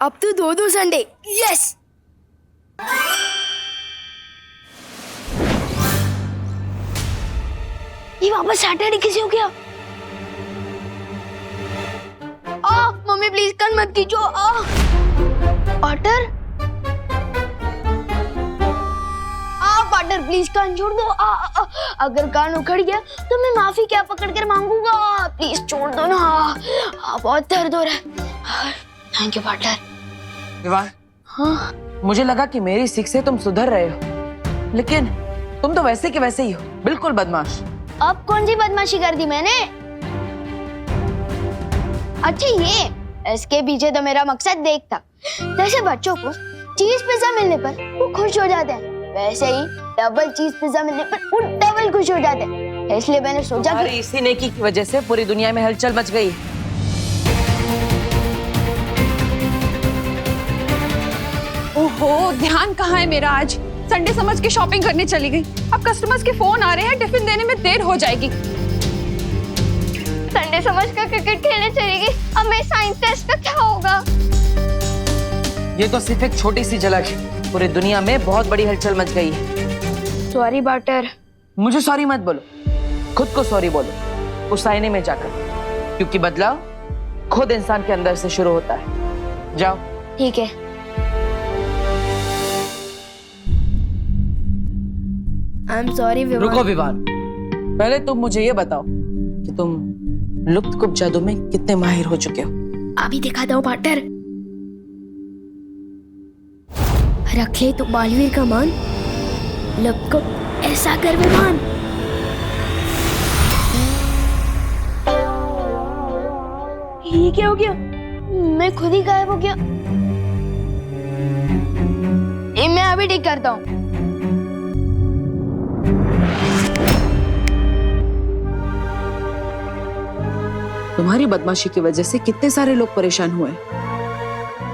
अब तो 2-2 Sunday. Yes. ये वापस सैटरडे कैसे हो गया? मम्मी प्लीज कान मत खींचो। पार्टनर, पार्टनर प्लीज कान छोड़ दो। अगर कान उखड़ गया तो मैं माफी क्या पकड़ कर मांगूंगा। प्लीज छोड़ दो ना। बहुत दर्द हो रहा है। Thank you partner. विवान, हाँ, मुझे लगा कि मेरी सीख से तुम सुधर रहे हो, लेकिन तुम तो वैसे के वैसे ही हो, बिल्कुल बदमाश। अब कौन सी बदमाशी कर दी मैंने? अच्छा, ये इसके पीछे तो मेरा मकसद देख था। जैसे बच्चों को चीज पिज्जा मिलने पर वो खुश हो जाते हैं, वैसे ही डबल चीज पिज्जा मिलने पर वो डबल खुश हो जाते हैं। इसलिए मैंने सोचा कि इसी नेकी की वजह से पूरी दुनिया में हलचल मच गई। ओहो, ध्यान कहाँ है मेरा? आज संडे समझ के शॉपिंग करने चली गई। अब कस्टमर्स के फोन आ रहे हैं, टिफिन देने में देर हो जाएगी। संडे समझ कर क्रिकेट खेलने चली गई। अब मेरे साइंस टेस्ट का क्या होगा? ये तो सिर्फ एक छोटी सी झलक है, पूरी दुनिया में बहुत बड़ी हलचल मच गई है। Sorry partner. मुझे सॉरी मत बोलो, खुद को सॉरी बोलो, उस आईने में जाकर, क्योंकि बदलाव खुद इंसान के अंदर से शुरू होता है। जाओ। ठीक है। I am sorry Vivaan. रुको विवान, पहले तुम मुझे ये बताओ कि तुम लुप्त कुप जादू में कितने माहिर हो चुके हो? अभी दिखाता हूँ पार्टनर। रख ले तो बालवीर का मान, लुप्त को ऐसा कर विवान। ये क्या हो गया? मैं खुद ही गायब हो गया। ये मैं अभी ठीक करता हूँ। तुम्हारी बदमाशी की वजह से कितने सारे लोग परेशान हुए।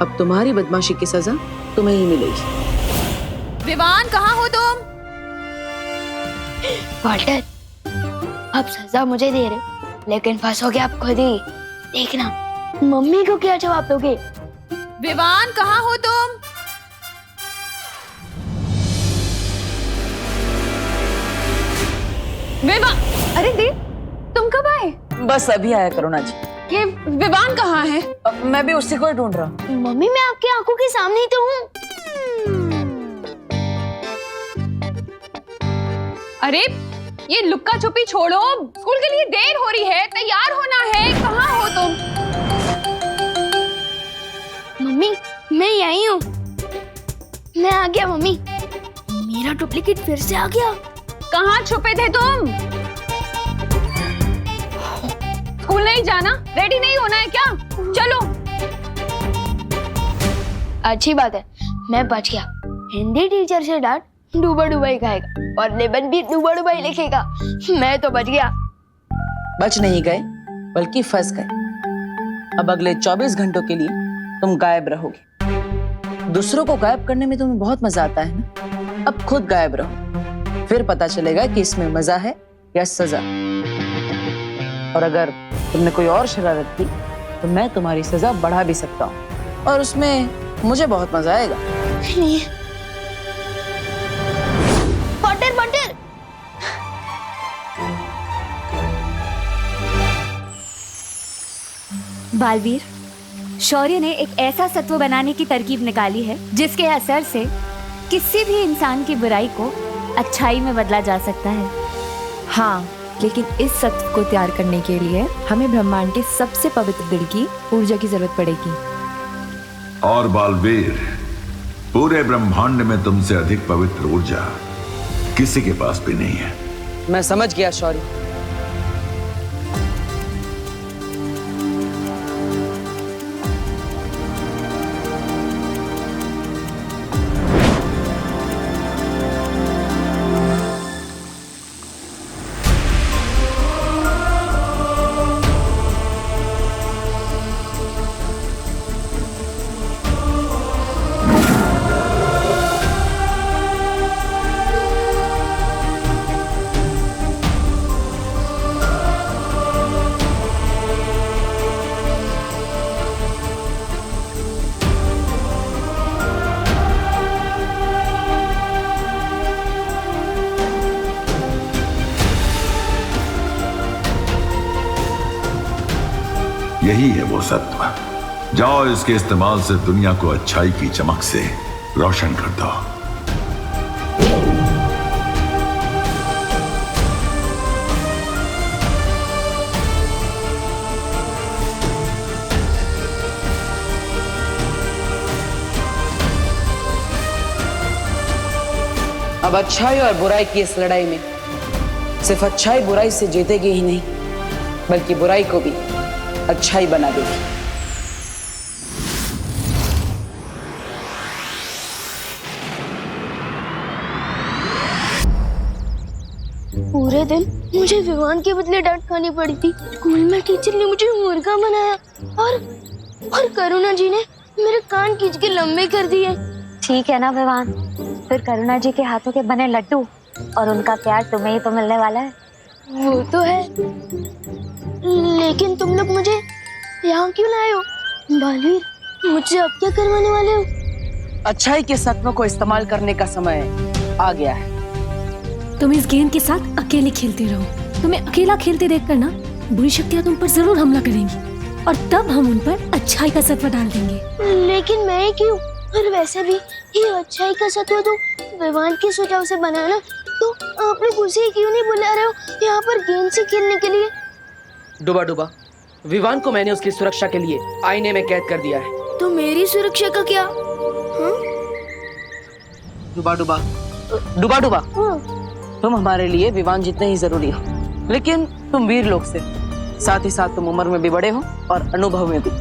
अब तुम्हारी बदमाशी की सजा तुम्हें ही मिलेगी। विवान, कहाँ हो तुम? वाल्टर, अब सजा मुझे दे रहे, लेकिन फंसोगे आप खुद ही। देखना, मम्मी को क्या जवाब दोगे? विवान, कहाँ हो तुम? विवान, अरे देव, तुम कब आए? बस अभी आया करुणा जी। ये विवान कहाँ है? मैं भी उसी को ही ढूंढ रहा हूँ। मम्मी, मैं आपकी आंखों के सामने ही तो हूँ। अरे ये लुक्का छुपी छोड़ो, स्कूल के लिए देर हो रही है, तैयार होना है। कहाँ हो तुम? मम्मी, मैं यही हूँ। मैं आ गया मम्मी। मेरा डुप्लीकेट फिर से आ गया। कहाँ छुपे थे तुम? स्कूल नहीं जाना? रेडी नहीं होना है क्या? चलो। अच्छी बात है, मैं बच गया। हिंदी टीचर से डांट डूबा डूबा ही खाएगा और निबंध भी डूबा डूबा ही लिखेगा। मैं तो बच गया। बच नहीं गए, बल्कि फंस गए। अब अगले 24 घंटों के लिए तुम गायब रहोगे। दूसरों को गायब करने में तुम्हें बहुत मजा आता है ना? अब खुद गायब रहो, फिर पता चलेगा कि इसमें मजा है या सजा। और अगर तुमने कोई और शरारत की तो मैं तुम्हारी सजा बढ़ा भी सकता हूँ, और उसमें मुझे बहुत मजा आएगा। Butter butter. बालवीर, शौर्य ने एक ऐसा सत्व बनाने की तरकीब निकाली है जिसके असर से किसी भी इंसान की बुराई को अच्छाई में बदला जा सकता है। हाँ, लेकिन इस सत्व को तैयार करने के लिए हमें ब्रह्मांड के सबसे पवित्र दिल की ऊर्जा की जरूरत पड़ेगी। और बालवीर, पूरे ब्रह्मांड में तुमसे अधिक पवित्र ऊर्जा किसी के पास भी नहीं है। मैं समझ गया शौर्य। यही है वो सत्व। जाओ इसके इस्तेमाल से दुनिया को अच्छाई की चमक से रोशन कर दो। अब अच्छाई और बुराई की इस लड़ाई में सिर्फ अच्छाई बुराई से जीतेगी ही नहीं, बल्कि बुराई को भी अच्छाई बना देगी। पूरे दिन मुझे विवान के बदले डांट खानी पड़ी थी। स्कूल में टीचर ने मुझे मुर्गा बनाया और करुणा जी ने मेरे कान खींच के लंबे कर दिए। ठीक है ना विवान, फिर करुणा जी के हाथों के बने लड्डू और उनका प्यार तुम्हें ही तो मिलने वाला है। वो तो है, लेकिन तुम लोग मुझे यहाँ क्यों लाए हो? बालवीर, मुझसे अब क्या करवाने वाले हो? अच्छाई के सत्व को इस्तेमाल करने का समय आ गया है। तुम इस गेंद के साथ अकेले खेलते रहो। तुम्हें अकेला खेलते देखकर ना बुरी शक्तियाँ तुम पर जरूर हमला करेंगी और तब हम उन पर अच्छाई का सत्व डाल देंगे। लेकिन मैं क्यों? और वैसे भी ये अच्छाई का सत्व तो विवान के सुझाव से बना ना, तो आप लोग उसे क्यों नहीं बुला रहे हो यहाँ पर गेंद से खेलने के लिए? डुबा डुबा, विवान को मैंने उसकी सुरक्षा के लिए आईने में कैद कर दिया है। तो मेरी सुरक्षा का क्या? डुबा डुबा, डुबा डुबा, हाँ। तुम हमारे लिए विवान जितने ही जरूरी हो, लेकिन तुम वीर लोग से, साथ ही साथ तुम उम्र में भी बड़े हो और अनुभव में भी,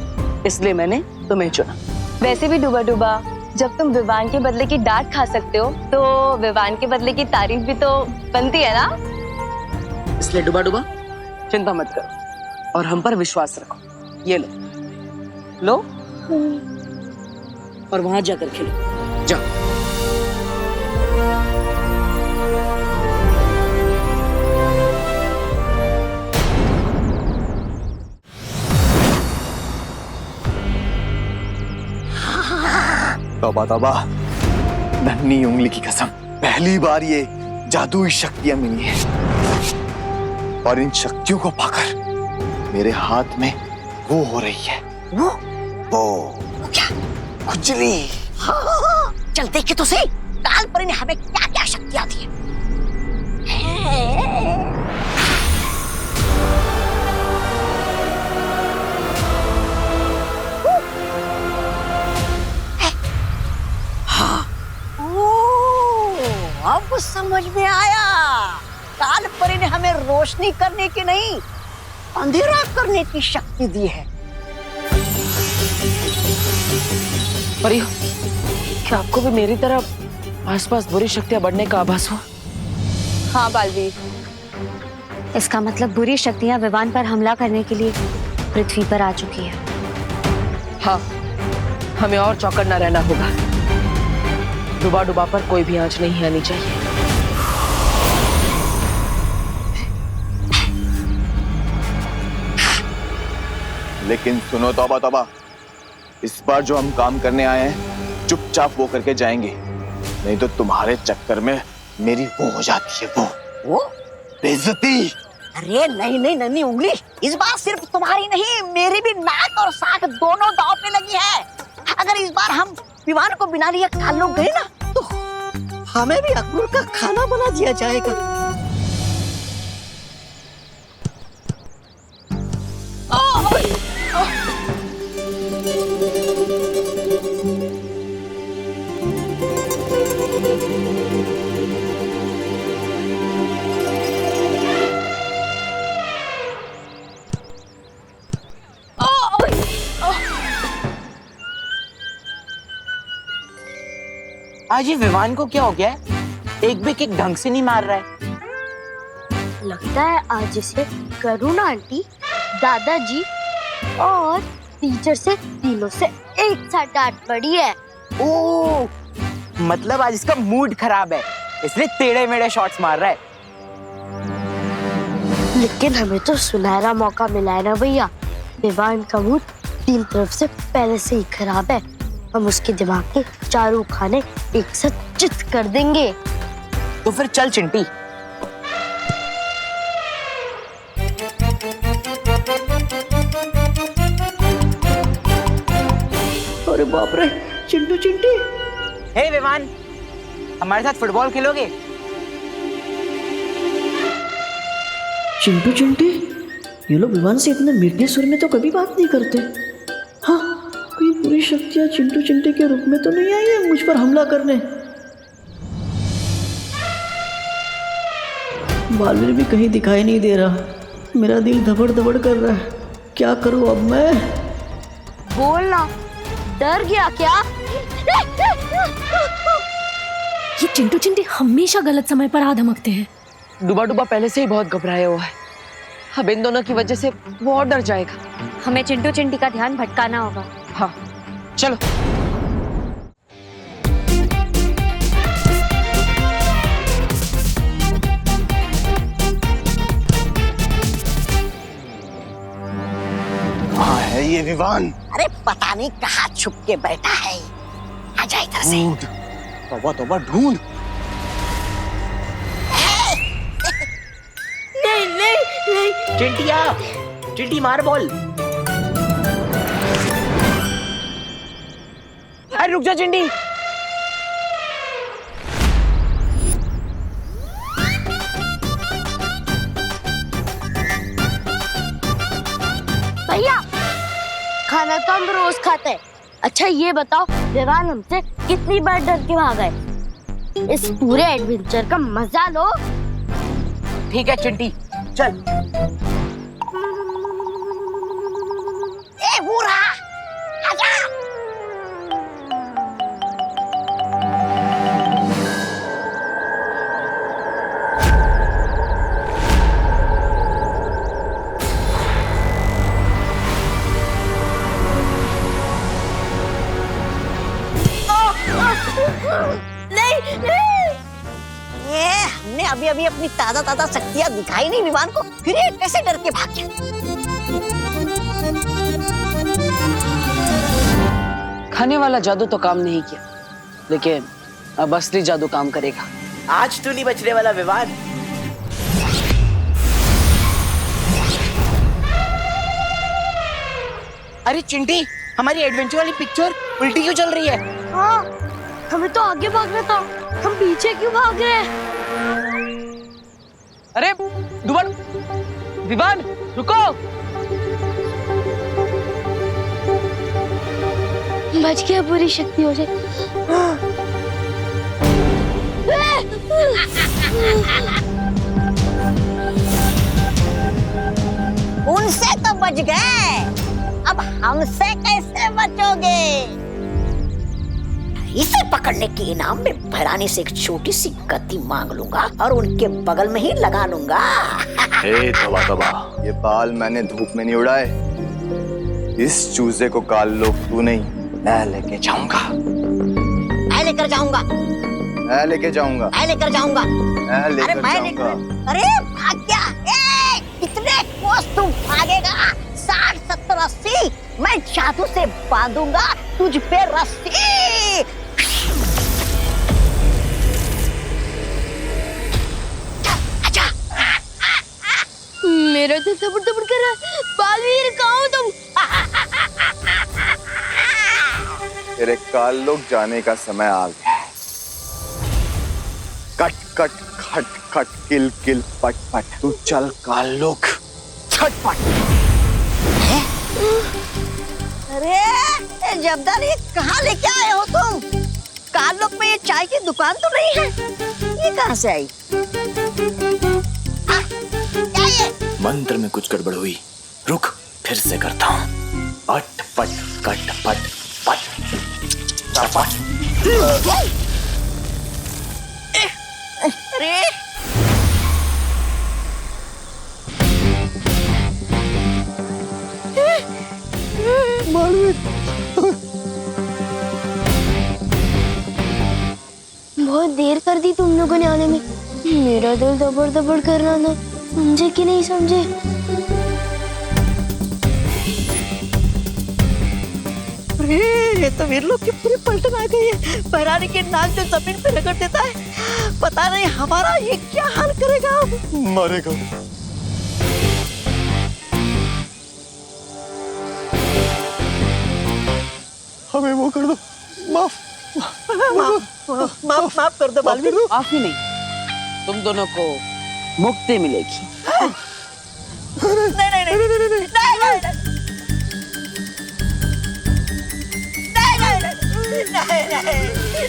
इसलिए मैंने तुम्हें चुना। वैसे भी डुबा डुबा, जब तुम विवान के बदले की डांट खा सकते हो तो विवान के बदले की तारीफ भी तो बनती है ना। इसलिए डुबा डुबा, चिंता मत करो और हम पर विश्वास रखो। ये लो और वहां जाकर खेलो, जाओ। तौबा तौबा, नन्ही उंगली की कसम, पहली बार ये जादुई शक्तियां मिली हैं और इन शक्तियों को पाकर मेरे हाथ में वो हो रही है। वो क्या? खुजली। चल देखे तो सही, काल परी ने हमें क्या क्या शक्तियां दी है। अब समझ में आया, काल परी ने हमें रोशनी करने की नहीं, अंधेरा करने की शक्ति दी है। परी, क्या आपको भी मेरी तरह आसपास बुरी शक्तियां बढ़ने का आभास हुआ? हाँ बालवीर, इसका मतलब बुरी शक्तियाँ विवान पर हमला करने के लिए पृथ्वी पर आ चुकी है। हाँ, हमें और चौकन्ना रहना होगा। डुबा डुबा पर कोई भी आंच नहीं आनी चाहिए। लेकिन सुनो तौबा तौबा, इस बार जो हम काम करने आए हैं चुपचाप वो करके जाएंगे, नहीं तो तुम्हारे चक्कर में मेरी वो हो जाती है, वो बेइज्जती। अरे नहीं नहीं नन्ही उंगली, इस बार सिर्फ तुम्हारी नहीं, मेरी भी नाक और साख दोनों दांव पे लगी है। अगर इस बार हम विमान को बिना लिए काल लोग गए ना, तो हमें भी अकबर का खाना बना दिया जाएगा। आज ये विमान को क्या हो गया है? एक भी किक ढंग से नहीं मार रहा है। लगता है आज इसे करुणा आंटी, दादाजी और टीचर से तीनों से एक साथ डांट पड़ी है। ओह, मतलब आज इसका मूड खराब है, इसलिए टेढ़े मेढ़े शॉट्स मार रहा है। लेकिन हमें तो सुनहरा मौका मिला है ना भैया। विवान का मूड तीन तरफ से पहले से ही खराब है। हम उसके दिमाग के चारों खाने एक साथ चित कर देंगे। तो फिर चल चिंटी। अरे बाप रे, चिंटू चिंटी। हे विवान, हमारे साथ फुटबॉल खेलोगे? चिंटू चिंटी, ये लोग विवान से इतने मीठे सुर में तो कभी बात नहीं करते। हाँ, कोई बुरी शक्तियां चिंटू चिंटी के रूप में तो नहीं आई है मुझ पर हमला करने। बालवीर भी कहीं दिखाई नहीं दे रहा। मेरा दिल धबड़ धबड़ कर रहा है। क्या करूं अब मैं? बोलना, डर गया क्या? ये चिंटू चिंटी हमेशा गलत समय पर आ धमकते हैं। डूबा डूबा पहले से ही बहुत घबराया हुआ है। अब इन दोनों की वजह से वो और डर जाएगा। हमें चिंटू चिंटी का ध्यान भटकाना होगा। हाँ, चलो। कहाँ है ये विवान? अरे पता नहीं कहाँ छुप के बैठा है। आजा इधर से। तौबा तौबा, ढूंढ। नहीं नहीं नहीं। चिंटिया, चिंटी मार बॉल। अरे रुक जा चिंटी। भैया, खाना तो हम रोज खाते हैं। अच्छा ये बताओ, विवान हमसे कितनी बार डर के भागा है? इस पूरे एडवेंचर का मजा लो। ठीक है चिंटी, चल। ए वो रहा, आजा। नहीं नहीं, ये हमने अभी अभी अपनी ताजा ताजा शक्तियां दिखाई नहीं विमान को, फिर ये कैसे डर के भाग गया? खाने वाला जादू तो काम नहीं किया, लेकिन अब असली जादू काम करेगा। आज तो नहीं बचने वाला विवान। अरे चिंटी, हमारी एडवेंचर वाली पिक्चर उल्टी क्यों चल रही है? हाँ, हमें तो आगे भागना था, हम पीछे क्यों भाग रहे हैं? अरे दुबन, विवान, रुको। बच गया बुरी शक्तियों से। उनसे तो बच गए, अब हमसे कैसे बचोगे? इसे पकड़ने के इनाम में भैरानी से एक छोटी सी कत्ती मांग लूंगा और उनके बगल में ही लगा लूंगा। हे तौबा तौबा, ये बाल मैंने धूप में नहीं उड़ाए। इस चूजे को काल लोग तू नहीं, मैं लेके जाऊंगा। मैं लेकर जाऊंगा, मैं लेके जाऊंगा, मैं लेकर जाऊंगा। मैं अरे लेकर मैं जाऊंगा। अरे भाग गया। कितने कोस तू भागेगा? 60, 70, 80। मैं जादू से बांधूंगा तुझ पे रस्सी। आजा। मेरा दिल धबड़ धबड़ कर रहा है। बालवीर, कहाँ हो तुम? तेरे काल लोग जाने का समय आ गया है। कट कट खट खट किल किल पट पट, तू चल काल लोग, छटपट। अरे जब्दार, ये कहाँ लेके आए हो तुम? काल लोग में ये चाय की दुकान तो नहीं है, ये कहाँ से आई? क्या ये? मंत्र में कुछ गड़बड़ हुई, रुक फिर से करता हूँ। अट पट कट पट पट चपट। अरे बहुत देर कर दी तुम लोगों ने आने में। मेरा दिल दबड़ दबड़ कर रहा था, समझे कि नहीं समझे? अरे ये तो वीर लोग की पूरी पलटन आ गई है। बहरानी के नाक से जमीन पे रगड़ देता है। पता नहीं हमारा ये क्या हाल करेगा अब। मरेगा। हमें वो कर दो, माफ माफ कर दो बालवीर। माफ ही नहीं, तुम दोनों को मुक्ति मिलेगी।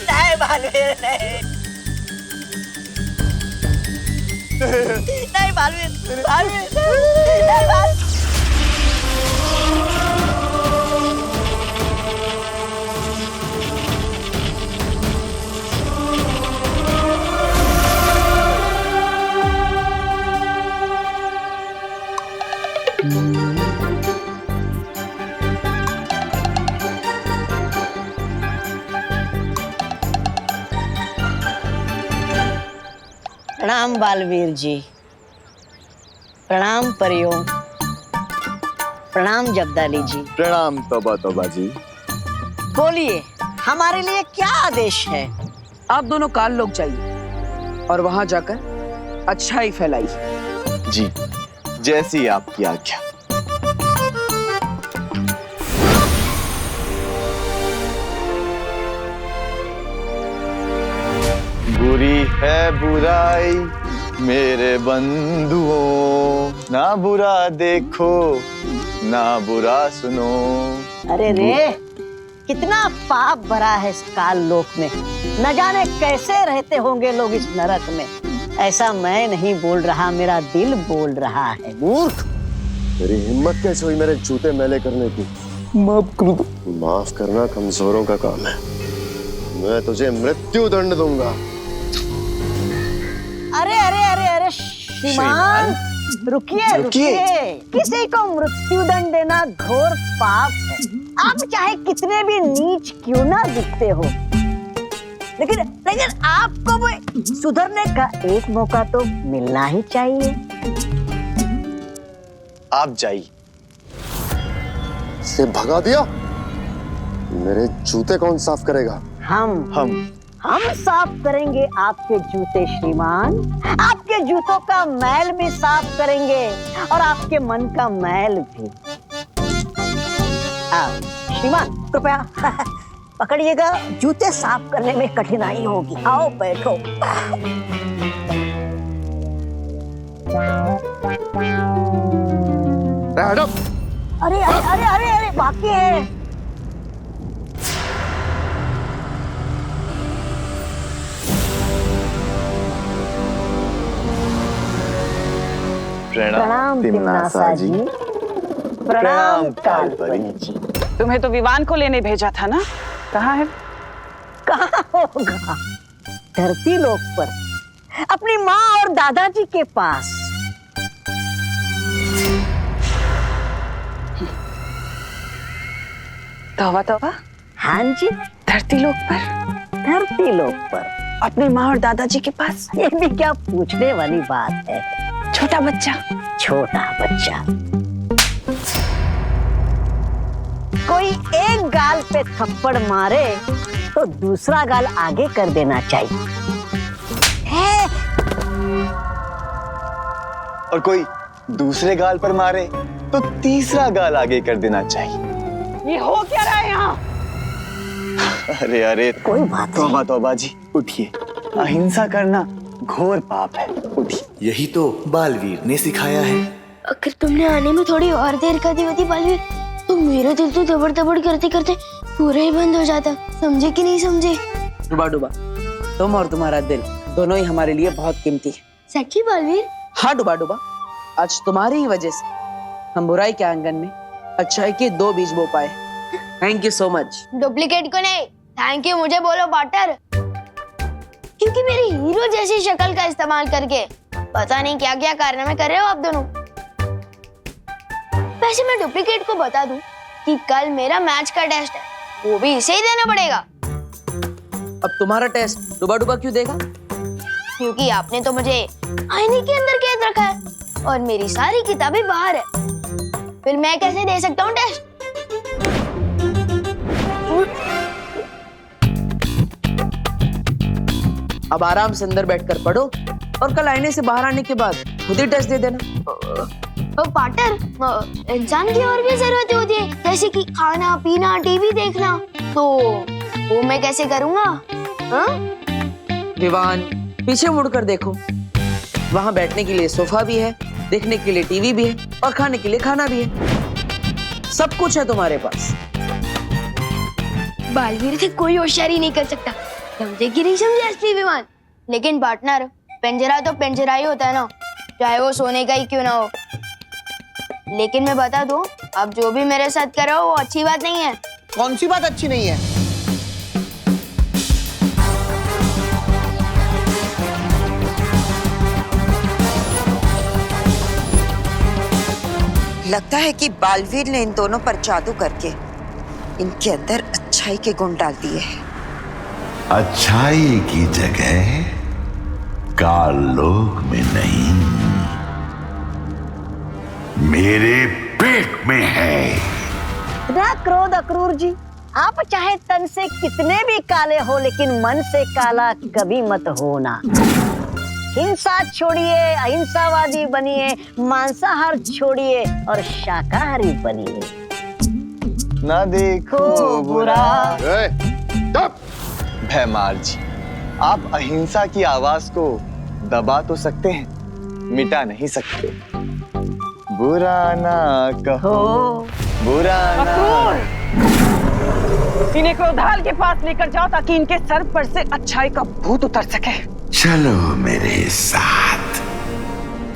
नहीं बालवीर, नहीं बालवीर, बालवीर, नहीं बालवीर। प्रणाम बालवीर जी, प्रणाम परियों, प्रणाम जगदाली जी। प्रणाम तौबा जी। बोलिए, हमारे लिए क्या आदेश है? आप दोनों काल लोग जाइए और वहां जाकर अच्छाई फैलाइए। जी, जैसी आपकी आज्ञा। बुरी है बुराई मेरे बंधुओं, ना बुरा देखो ना बुरा सुनो। अरे रे, कितना पाप भरा है इस काल लोक में। न जाने कैसे रहते होंगे लोग इस नरक में। ऐसा मैं नहीं बोल रहा, मेरा दिल बोल रहा है। मूर्ख, तेरी हिम्मत कैसे हुई मेरे जूते मैले करने की? माफ कर दो। माफ करना कमजोरों का काम है। मैं तुझे मृत्यु दंड दूंगा। अरे अरे अरे अरे श्रीमान, रुकिए रुकिए। किसी को मृत्यु दंड देना घोर पाप है। आप चाहे कितने भी नीच क्यों ना दिखते हो, लेकिन आपको भी सुधरने का एक मौका तो मिलना ही चाहिए। आप जाइए। से भगा दिया? मेरे जूते कौन साफ करेगा? हम साफ करेंगे आपके जूते श्रीमान। आपके जूतों का मैल भी साफ करेंगे और आपके मन का मैल भी। श्रीमान कृपया पकड़िएगा, जूते साफ करने में कठिनाई होगी। आओ बैठो। अरे अरे अरे अरे अरे बाकी है। प्रणाम तिमनासा जी। प्रणाम कालपरी जी। तुम्हें तो विवान को लेने भेजा था ना, कहाँ है? कहाँ होगा, धरती लोक पर, अपनी माँ और दादाजी के पास। तौबा तौबा। हाँ जी, धरती लोक पर? धरती लोक पर अपनी माँ और दादाजी के पास? ये भी क्या पूछने वाली बात है। छोटा बच्चा। छोटा बच्चा। कोई एक गाल पे थप्पड़ मारे तो दूसरा गाल आगे कर देना चाहिए। और कोई दूसरे गाल पर मारे तो तीसरा गाल आगे कर देना चाहिए। ये हो क्या रहा है यहाँ? अरे अरे, कोई बात नहीं। तौबा जी, उठिए। अहिंसा करना घोर पाप है, उठिए। यही तो बालवीर ने सिखाया है। अगर तुमने आने में थोड़ी और देर कर दी होती बालवीर, तो मेरा दिल तो दबड़ दबड़ करते करते पूरा ही बंद हो जाता। समझे कि नहीं समझे? डुबा डुबा, तुम और तुम्हारा दिल दोनों ही हमारे लिए बहुत कीमती है। सच्ची बालवीर? हाँ डुबा डुबा, आज तुम्हारी ही वजह से हम बुराई के आंगन में अच्छाई के 2 बीज बो पाए। Thank you so much. Duplicate को नहीं, थैंक यू मुझे बोलो पार्टनर, क्योंकि मेरी हीरो जैसी शक्ल का इस्तेमाल करके पता नहीं क्या क्या कारनामे कर रहे हो आप दोनों। वैसे मैं डुप्लीकेट को बता दूं कि कल मेरा मैच का टेस्ट है, वो भी इसे ही देना पड़ेगा। अब तुम्हारा टेस्ट डुबा डुबा क्यों देगा? क्योंकि आपने तो मुझे आईने के अंदर कैद रखा है और मेरी सारी किताबें बाहर है, फिर मैं कैसे दे सकता हूँ टेस्ट? अब आराम से अंदर बैठकर पढ़ो और कल आईने से बाहर आने के बाद खुद ही टेस्ट दे देना। पार्टनर, इंसान की और भी जरूरतें होती है, जैसे कि खाना पीना, टीवी देखना, तो वो मैं कैसे करूँगा? हाँ? विवान, पीछे मुड़कर देखो, वहाँ बैठने के लिए सोफा भी है, देखने के लिए टीवी भी है और खाने के लिए खाना भी है। सब कुछ है तुम्हारे पास। बालवीर से कोई होशियारी नहीं कर सकता, समझे कि नहीं समझे असली विमान? लेकिन पार्टनर, पिंजरा तो पिंजरा ही होता है ना, चाहे वो सोने का ही क्यों ना हो। लेकिन मैं बता दूं, अब जो भी मेरे साथ कर रहे हो वो अच्छी बात नहीं है। कौन सी बात अच्छी नहीं है? लगता है कि बालवीर ने इन दोनों पर जादू करके इनके अंदर अच्छाई के गुण डाल दिए हैं। अच्छाई की जगह काल लोक में नहीं, मेरे पेट में है। ना क्रोध अक्रूर जी, आप चाहे तन से कितने भी काले हो, लेकिन मन से काला कभी मत होना। हिंसा छोड़िए, अहिंसावादी बनिए, मांसाहार छोड़िए और शाकाहारी बनिए। ना देखो बुरा। भैमार जी, आप अहिंसा की आवाज को दबा तो सकते हैं, मिटा नहीं सकते। बुरा ना कहो, बुरा ना। इन्हें क्रोधाल के पास लेकर जाओ ताकि इनके सर पर से अच्छाई का भूत उतर सके। चलो मेरे साथ।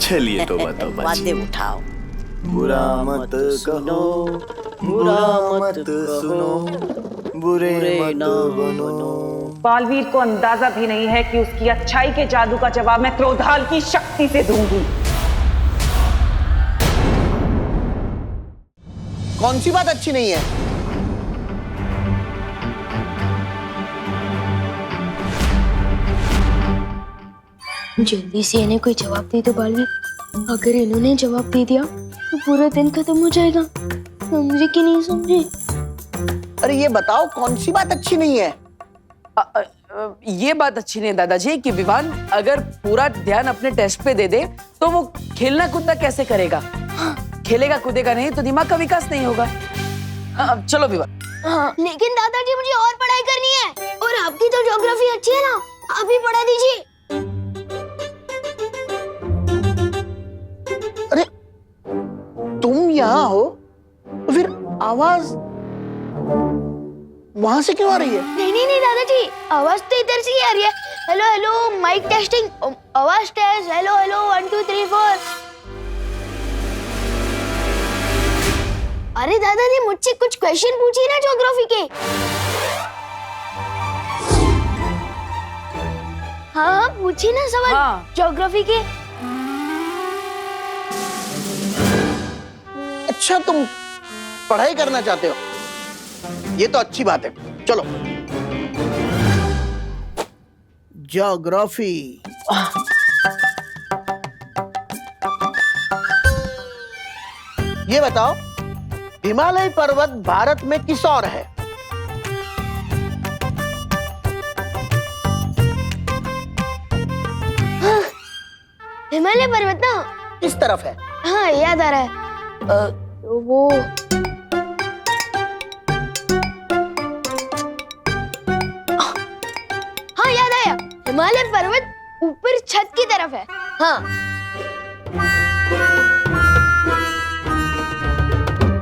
चलिए तो बताओ बातें उठाओ। बुरा मत कहो, बुरा मत सुनो, बुरे मत बनो। बालवीर को अंदाजा भी नहीं है कि उसकी अच्छाई के जादू का जवाब मैं क्रोधाल की शक्ति से दूंगी। कौन सी बात अच्छी नहीं है? जल्दी से इन्हें कोई जवाब दे दो बालवीर, अगर इन्होंने जवाब दे दिया तो पूरा दिन खत्म हो जाएगा। समझे कि नहीं समझे? अरे ये बताओ, कौन सी बात अच्छी नहीं है? ये बात अच्छी नहीं दादाजी कि विवान अगर पूरा ध्यान अपने टेस्ट पे दे दे तो वो खेलना कूदना कैसे करेगा? खेलेगा कूदेगा नहीं तो दिमाग का विकास नहीं होगा। चलो विवान। हाँ, लेकिन दादाजी मुझे और पढ़ाई करनी है, और आपकी तो ज्योग्राफी अच्छी है ना, आप ही पढ़ा दीजिए। अरे तुम यहाँ हो तो फिर आवाज वहां से क्यों आ रही है? नहीं दादाजी, आवाज तो इधर से ही आ रही है। हेलो हेलो, माइक टेस्टिंग, आवाज टेस्ट, हेलो हेलो 1 2 3 4। अरे दादाजी, मुझसे कुछ क्वेश्चन पूछिए ना ज्योग्राफी के। हाँ पूछिए ना सवाल ज्योग्राफी के। अच्छा, तुम पढ़ाई करना चाहते हो, ये तो अच्छी बात है। चलो ज्योग्राफी। ये बताओ, हिमालय पर्वत भारत में किस ओर है? हाँ, हिमालय पर्वत ना किस तरफ है? हाँ याद आ रहा है, वो हाँ याद आया, हिमालय पर्वत ऊपर छत की तरफ है। हाँ।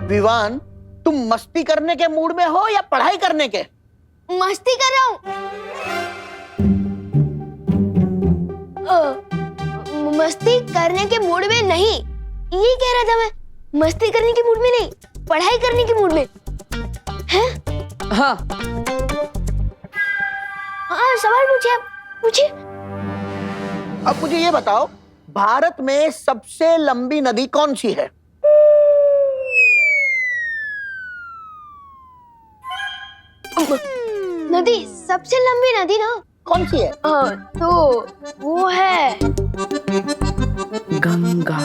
विवान, तुम मस्ती करने के मूड में हो या पढ़ाई करने के? मस्ती कर रहा हूँ। मस्ती करने के मूड में नहीं, ये कह रहा था मैं। मस्ती करने के मूड में नहीं, पढ़ाई करने के मूड में। हैं? हाँ हाँ, सवाल पूछिए आप, पूछिए। अब मुझे ये बताओ, भारत में सबसे लंबी नदी कौन सी है? नदी, सबसे लंबी नदी ना कौन सी है? तो वो है गंगा।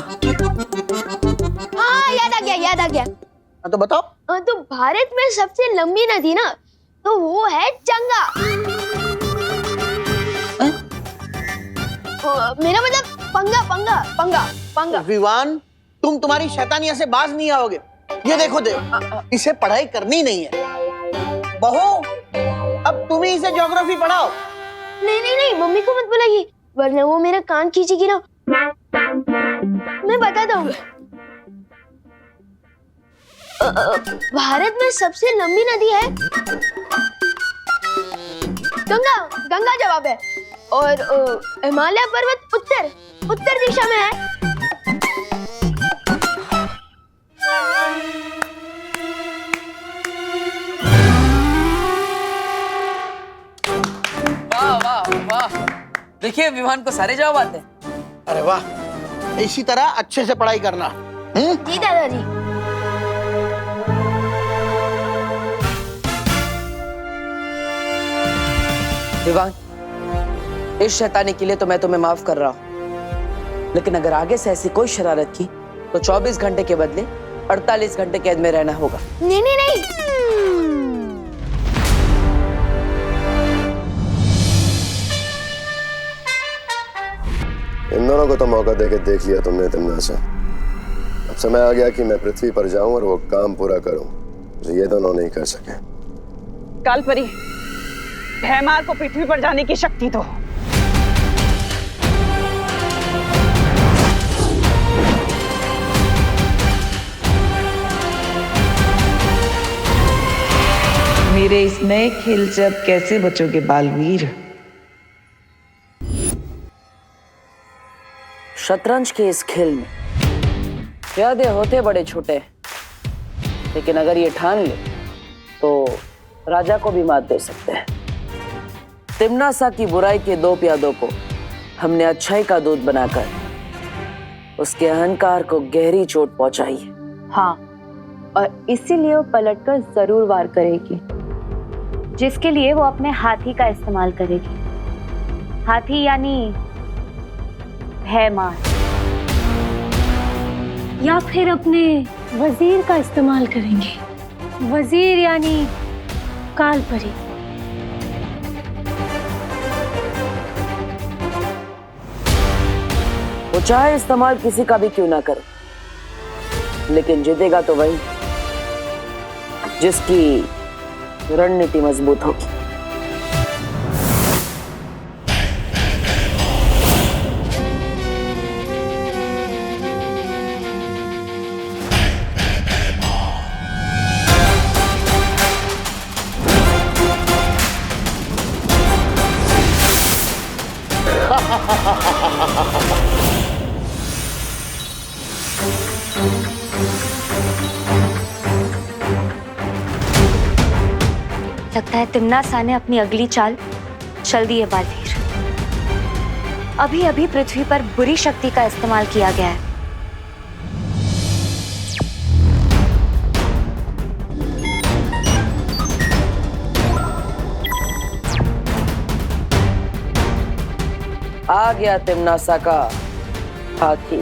हाँ याद आ गया। तो बताओ। तो भारत में सबसे लंबी नदी ना, तो वो है गंगा। मेरा मतलब पंगा। विवान, तुम तुम्हारी शैतानियत से बाज नहीं आओगे। ये देखो देव, इसे पढ़ाई करनी नहीं है। बहू, अब तुम ही इसे ज्योग्राफी पढ़ाओ। नहीं नहीं नहीं, मम्मी को मत बुलाइए वरना वो मेरा कान खींचेगी ना। मैं बताता हूँ। भारत में सबसे लंबी नदी है गंगा। गंगा जवाब है। और हिमालय पर्वत उत्तर दिशा में है। वाह वाह वाह, देखिए विवान को सारे जवाब आते हैं। अरे वाह, इसी तरह अच्छे से पढ़ाई करना। जी दादाजी। विवान, इस शैतानी के लिए तो मैं तुम्हें माफ कर रहा हूं, लेकिन अगर आगे से ऐसी कोई शरारत की तो 24 घंटे के बदले 48 घंटे कैद में रहना होगा। नहीं नहीं नहीं। इन दोनों को तो मौका देके देख लिया तुमने तिमना से। अब समय आ गया कि मैं पृथ्वी पर जाऊं और वो काम पूरा करूं जो ये दोनों नहीं कर सके। कालपरी, भैमार को पृथ्वी पर जाने की शक्ति दो। मेरे इस नए खेल से अब कैसे बचोगे बालवीर? शतरंज के इस खेल में प्यादे होते बड़े छोटे, लेकिन अगर ये ठान ले तो राजा को भी मात दे सकते हैं। तिम्नासा की बुराई के 2 प्यादों को हमने अच्छाई का दूत बनाकर उसके अहंकार को गहरी चोट पहुंचाई है। हाँ, और इसीलिए वो पलटकर जरूर वार करेगी, जिसके लिए वो अपने हाथी का इस्तेमाल करेगी। हाथी यानी भैमार, या फिर अपने वजीर का इस्तेमाल करेंगे। वजीर यानी कालपरी। वो चाहे इस्तेमाल किसी का भी क्यों ना करे, लेकिन जीतेगा तो वही जिसकी रणनीति मजबूत होगी। लगता है तिम्नासा ने अपनी अगली चाल चल दी है बालवीर। अभी अभी पृथ्वी पर बुरी शक्ति का इस्तेमाल किया गया है। आ गया तिम्नासा का हाथी।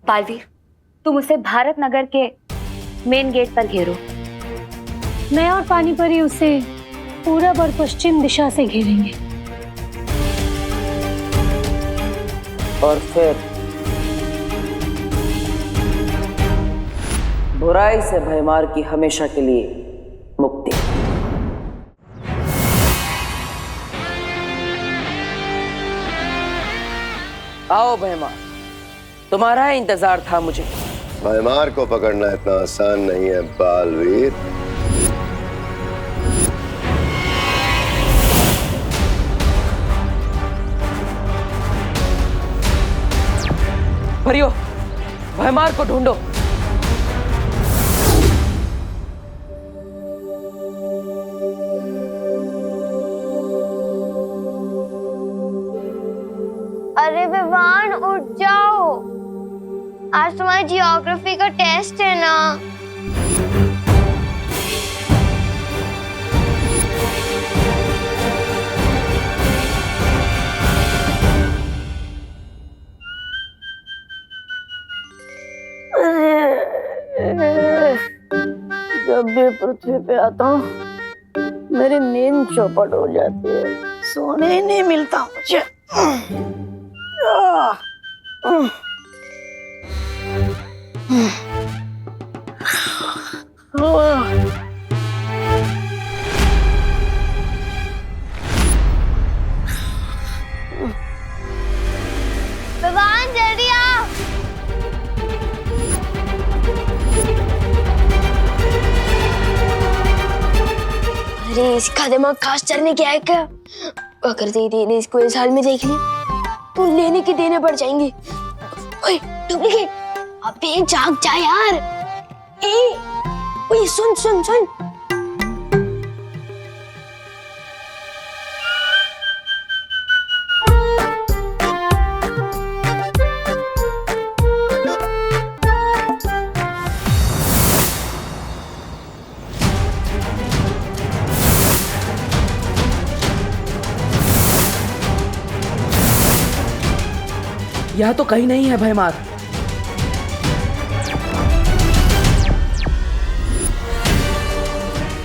बालवीर, तुम उसे भारत नगर के मेन गेट पर घेरो। मैं और पानीपरी उसे पूरब और पश्चिम दिशा से घेरेंगे। और फिर बुराई से भयमार की हमेशा के लिए मुक्ति। आओ भयमार, तुम्हारा ही इंतजार था मुझे। भयमार को पकड़ना इतना आसान नहीं है बालवीर। भरियो, भयमार को ढूंढो। अरे विवान, उठ जाओ, आज तुम्हारी जियोग्राफी का टेस्ट है ना। जब भी पृथ्वी पे आता हूँ मेरी नींद चौपट हो जाती है। सोने ही नहीं मिलता मुझे। विवान जल्दी आओ। अरे इसका दिमाग खास चलने क्या है क्या? अगर दीदी ने इसको इस हाल में देख लिया तो लेने के देने पड़ जाएंगे। ओए डुप्लीकेट, अबे जाग जा यार। ओए सुन सुन सुन। यहाँ तो कहीं नहीं है भयमार।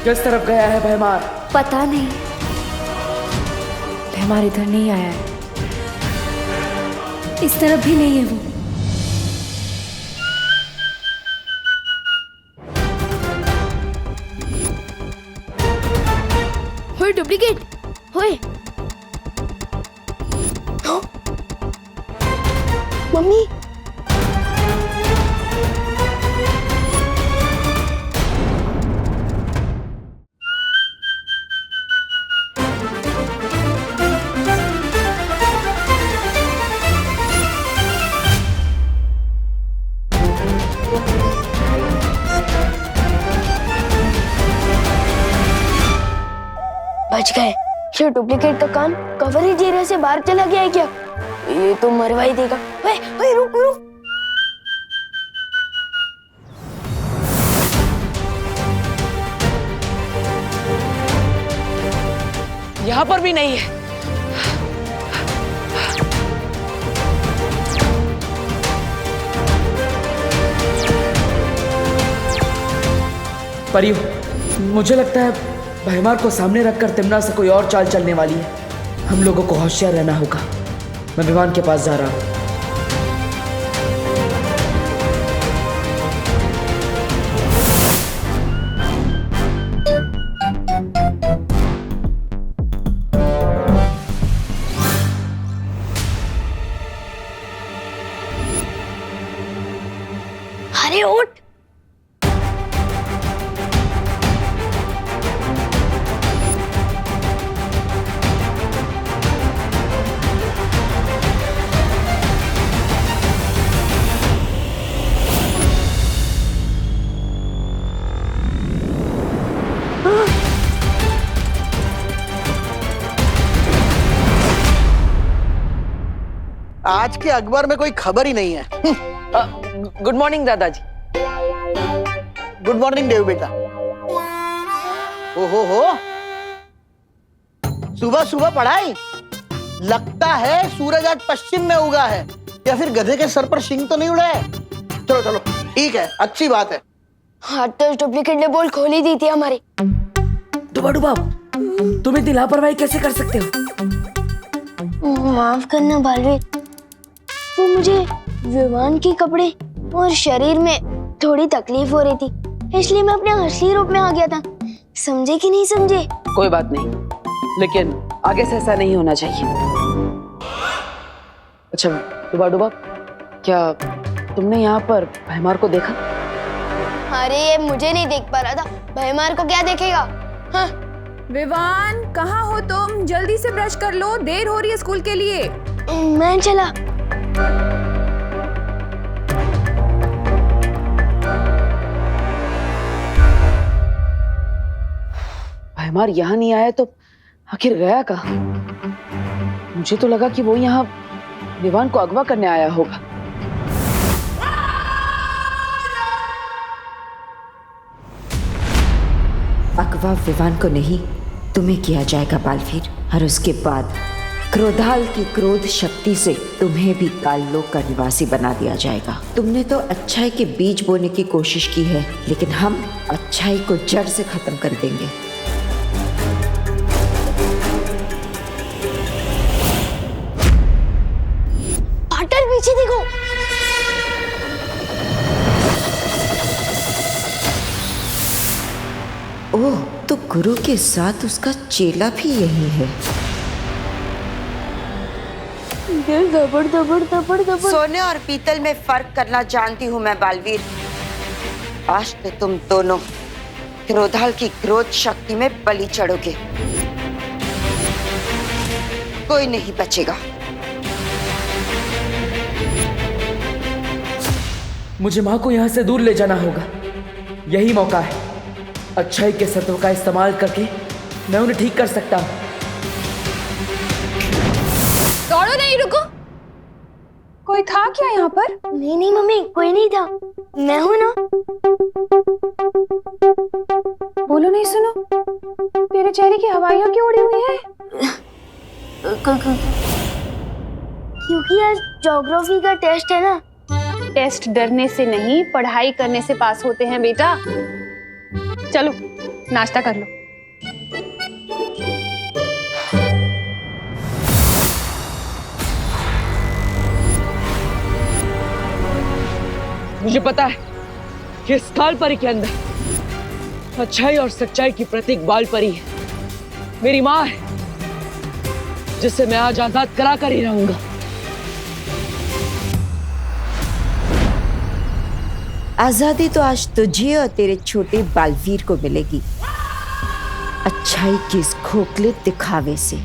किस तरफ गया है भयमार? पता नहीं। हमारे इधर नहीं आया है। इस तरफ भी नहीं है वो। होए डुप्लीकेट, होए। मम्मी बच गए। ये डुप्लीकेट का कान कवरेज एरिया से बाहर चला गया है क्या? ये तो मरवा ही देगा। ओए ओए रुक रुक। यहाँ पर भी नहीं है। परियो, मुझे लगता है भयमार को सामने रखकर तिमना से कोई और चाल चलने वाली है। हम लोगों को होशियार रहना होगा। मैं विवान के पास जा रहा हूं। अरे उठ। आज के अखबार में कोई खबर ही नहीं है। गुड मॉर्निंग दादाजी। गुड मॉर्निंग देव बेटा। हो सुबह सुबह पढ़ाई। लगता है सूरज आज पश्चिम में उगा है, या फिर गधे के सर पर शिंग तो नहीं उड़ा है। चलो चलो ठीक है, अच्छी बात है। हाँ तो डुप्लीकेट ने बोल खोल ही दी थी हमारी। डुबा डुबा, तुम इतनी लापरवाही कैसे कर सकते हो? माफ करना बालवीर, वो मुझे विमान के कपड़े और शरीर में थोड़ी तकलीफ हो रही थी, इसलिए मैं अपने असली रूप में आ गया था। समझे कि नहीं समझे? कोई बात नहीं, लेकिन आगे से ऐसा नहीं होना चाहिए। अच्छा डुबा डुबा, क्या तुमने यहाँ पर भयमार को देखा? अरे ये मुझे नहीं देख पा रहा था, भयमार को क्या देखेगा? हाँ। विवान कहाँ हो तुम? जल्दी से ब्रश कर लो, देर हो रही है स्कूल के लिए। मैं चला। भयमार यहाँ नहीं आया तो आखिर गया कहाँ? मुझे तो लगा कि वो यहाँ विवान को अगवा करने आया होगा। अगवा विवान को नहीं, तुम्हें किया जाएगा बालवीर, और उसके बाद क्रोधाल की क्रोध शक्ति से तुम्हें भी काललोक का निवासी बना दिया जाएगा। तुमने तो अच्छाई के बीज बोने की कोशिश की है, लेकिन हम अच्छाई को जड़ से खत्म कर देंगे। ओह, तो गुरु के साथ उसका चेला भी यही है। दिल दबड़ दबड़ दबड़ दबड़। सोने और पीतल में फर्क करना जानती हूँ मैं बालवीर। आज तो तुम दोनों क्रोधाल की क्रोध शक्ति में बलि चढ़ोगे। कोई नहीं बचेगा। मुझे माँ को यहाँ से दूर ले जाना होगा। यही मौका है। अच्छाई के सत्व का इस्तेमाल करके मैं उन्हें ठीक कर सकता हूँ। दौड़ो नहीं, रुको। कोई था क्या यहाँ पर? नहीं नहीं मम्मी, कोई नहीं था। मैं हूँ ना। बोलो नहीं, सुनो। तेरे चेहरे की हवाइयाँ क्यों उड़ी हुई है? क्योंकि आज ज्योग्राफी का टेस्ट है ना। टेस्ट डरने से नहीं, पढ़ाई करने से पास होते हैं बेटा। चलो नाश्ता कर लो। मुझे पता है कि इस काल परी के अंदर अच्छाई और सच्चाई की प्रतीक बाल परी है। मेरी माँ है, जिसे मैं आज आजाद करा कर ही रहूंगा। आजादी तो आज तुझे और तेरे छोटे बालवीर को मिलेगी, अच्छाई के इस खोखले दिखावे से।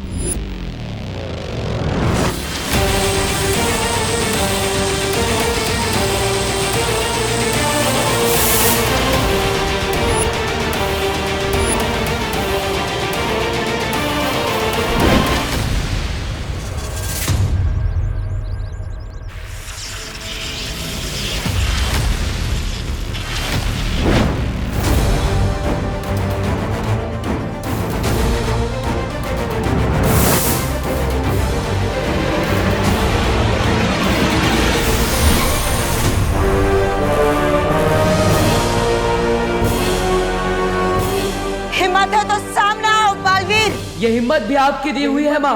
ये हिम्मत भी आपकी दी हुई है माँ,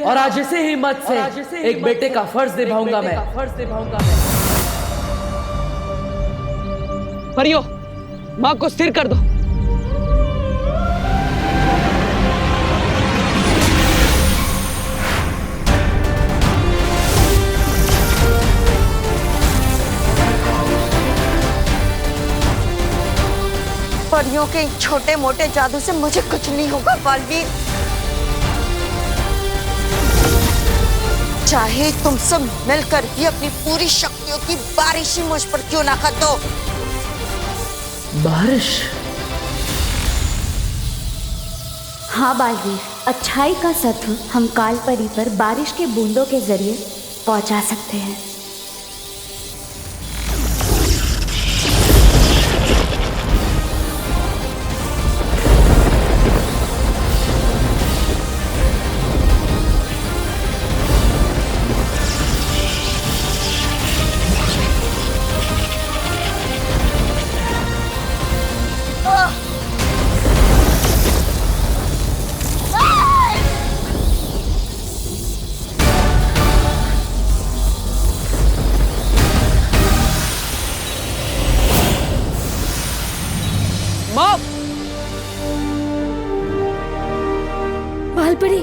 और आज इसी हिम्मत से एक बेटे का फर्ज निभाऊंगा मैं। परियो, माँ को स्थिर कर दो। परियों के छोटे मोटे जादू से मुझे कुछ नहीं होगा बालवीर। चाहे तुम सब मिलकर भी अपनी पूरी शक्तियों की बारिश ही मुझ पर क्यों ना कर दो। बारिश? हाँ बालवीर, अच्छाई का सत्व हम काल परी पर बारिश के बूंदों के जरिए पहुंचा सकते हैं। बालपरी,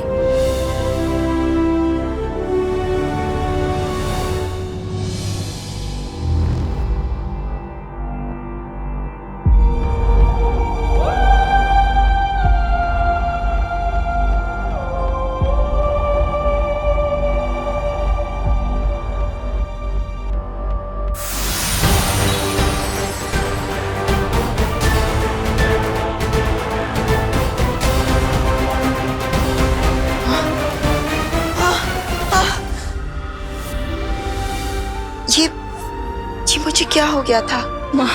ये मुझे क्या हो गया था? माँ,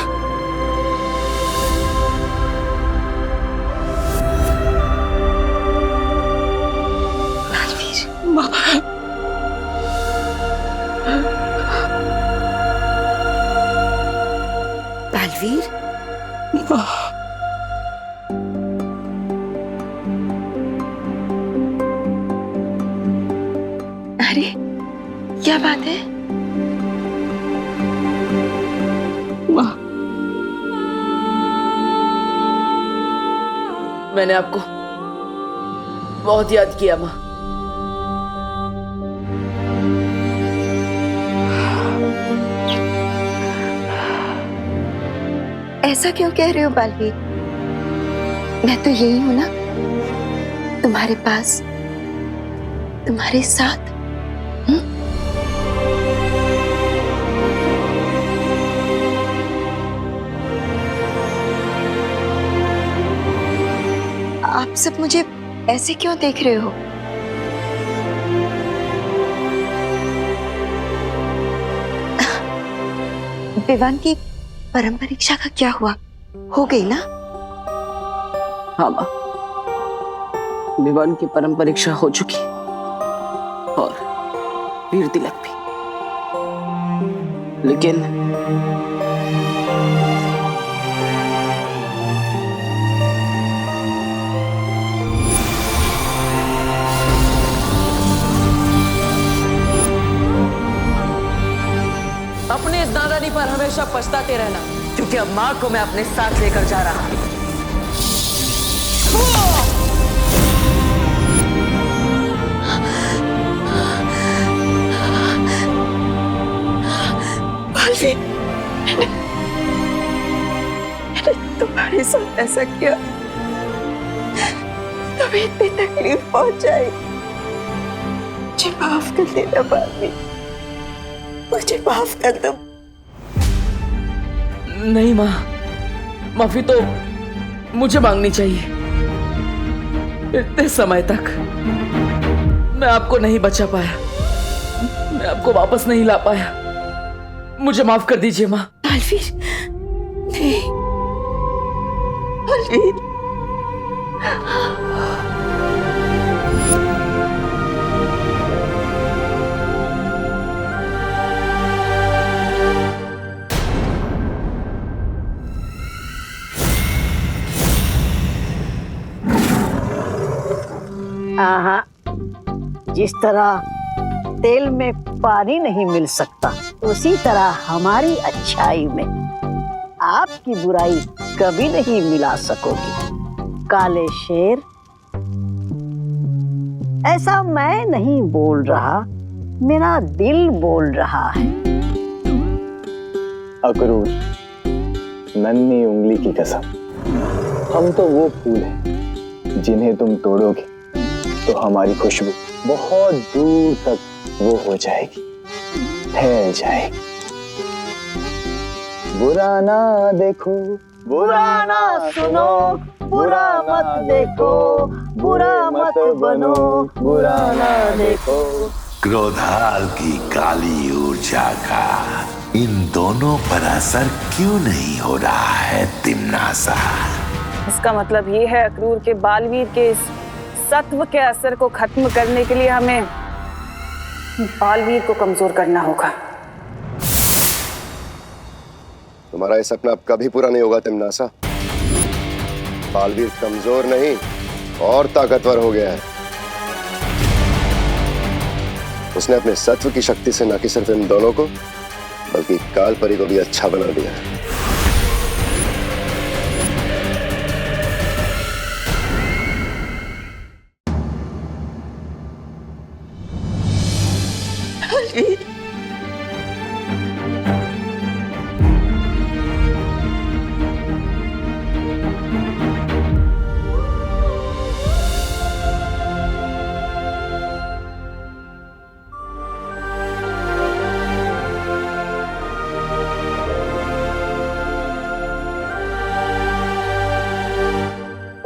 बालवीर, माँ, बालवीर, माँ, अरे क्या बात है? माँ, मैंने आपको बहुत याद किया माँ। ऐसा क्यों कह रहे हो बालवीर? मैं तो यही हूं ना, तुम्हारे पास, तुम्हारे साथ। आप सब मुझे ऐसे क्यों देख रहे हो? विवान की परम परीक्षा का क्या हुआ? हो गई ना? हाँ माँ, विवान की परम परीक्षा हो चुकी और वीर तिलक भी। लेकिन अपने इस नादानी पर हमेशा पछताते रहना, क्योंकि अब माँ को मैं अपने साथ लेकर जा रहा हूँ। मैंने तुम्हारे साथ ऐसा किया, तुम्हें इतनी तकलीफ पहुंचाई। मुझे माफ कर देना बालवीर, मुझे माफ कर दो। नहीं माँ, माफी तो मुझे मांगनी चाहिए। इतने समय तक मैं आपको नहीं बचा पाया, मैं आपको वापस नहीं ला पाया। मुझे माफ कर दीजिए माँ। बालवीर, नहीं बालवीर। हाँ, जिस तरह तेल में पानी नहीं मिल सकता, उसी तरह हमारी अच्छाई में आपकी बुराई कभी नहीं मिला सकोगी। काले शेर, ऐसा मैं नहीं बोल रहा, मेरा दिल बोल रहा है। अक्रूर, नन्ही उंगली की कसम, हम तो वो फूल हैं जिन्हें तुम तोड़ोगे तो हमारी खुशबू बहुत दूर तक वो हो जाएगी, फैल जाएगी। बुरा ना देखो, बुरा ना सुनो, बुरा मत देखो, बुरा मत बनो, बुरा ना देखो। क्रोधाल की काली ऊर्जा का इन दोनों पर असर क्यों नहीं हो रहा है तिम्नासा? इसका मतलब ये है अक्रूर के बालवीर के इस सत्व के असर को खत्म करने के लिए हमें बालवीर को कमजोर करना होगा। तुम्हारा ये सपना अब कभी पूरा नहीं होगा तिम्नासा। बालवीर कमजोर नहीं और ताकतवर हो गया है। उसने अपने सत्व की शक्ति से न कि सिर्फ इन दोनों को, बल्कि कालपरी को भी अच्छा बना दिया है।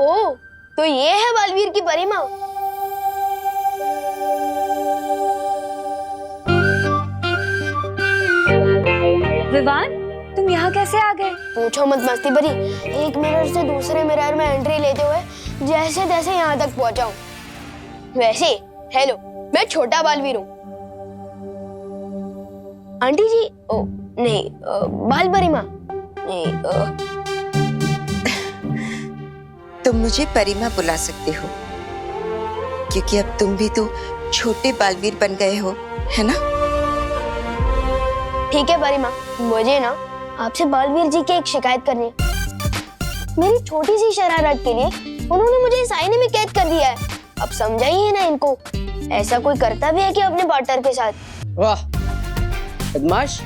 ओ, तो ये है बालवीर की परिमा। विवान, तुम यहाँ कैसे आ गए? पूछो मत मस्ती भरी, एक मिरर से दूसरे मिरर में एंट्री लेते हुए जैसे तैसे यहाँ तक पहुँचा हूँ। वैसे हेलो, मैं छोटा बालवीर हूँ। आंटी जी, ओ नहीं, बाल परिमा नहीं। तुम मुझे परिमा बुला सकते हो, क्योंकि अब तुम भी तो छोटे बालवीर बन गए हो, है ना? ठीक है परिमा, मुझे ना आपसे बालवीर जी की एक शिकायत करनी है। मेरी छोटी सी शरारत के लिए उन्होंने मुझे इस आईने में कैद कर दिया है। अब समझाइए ना इनको, ऐसा कोई करता भी है कि अपने पार्टनर के साथ? वाह बदमाश,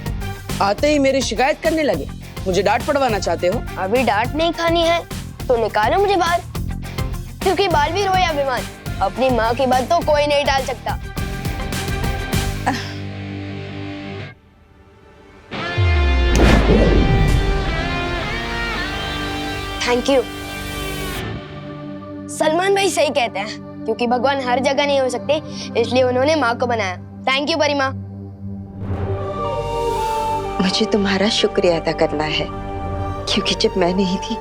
आते ही मेरी शिकायत करने लगे। मुझे डांट पड़वाना चाहते हो? अभी डांट नहीं खानी है तो निकालो मुझे बाहर, क्योंकि बालवीर हो या विमान, अपनी माँ की बात तो कोई नहीं टाल सकता। Thank you. सलमान भाई सही कहते हैं, क्योंकि भगवान हर जगह नहीं हो सकते, इसलिए उन्होंने माँ को बनाया। Thank you Parima. मुझे तुम्हारा शुक्रिया अदा करना है, क्योंकि जब मैं नहीं थी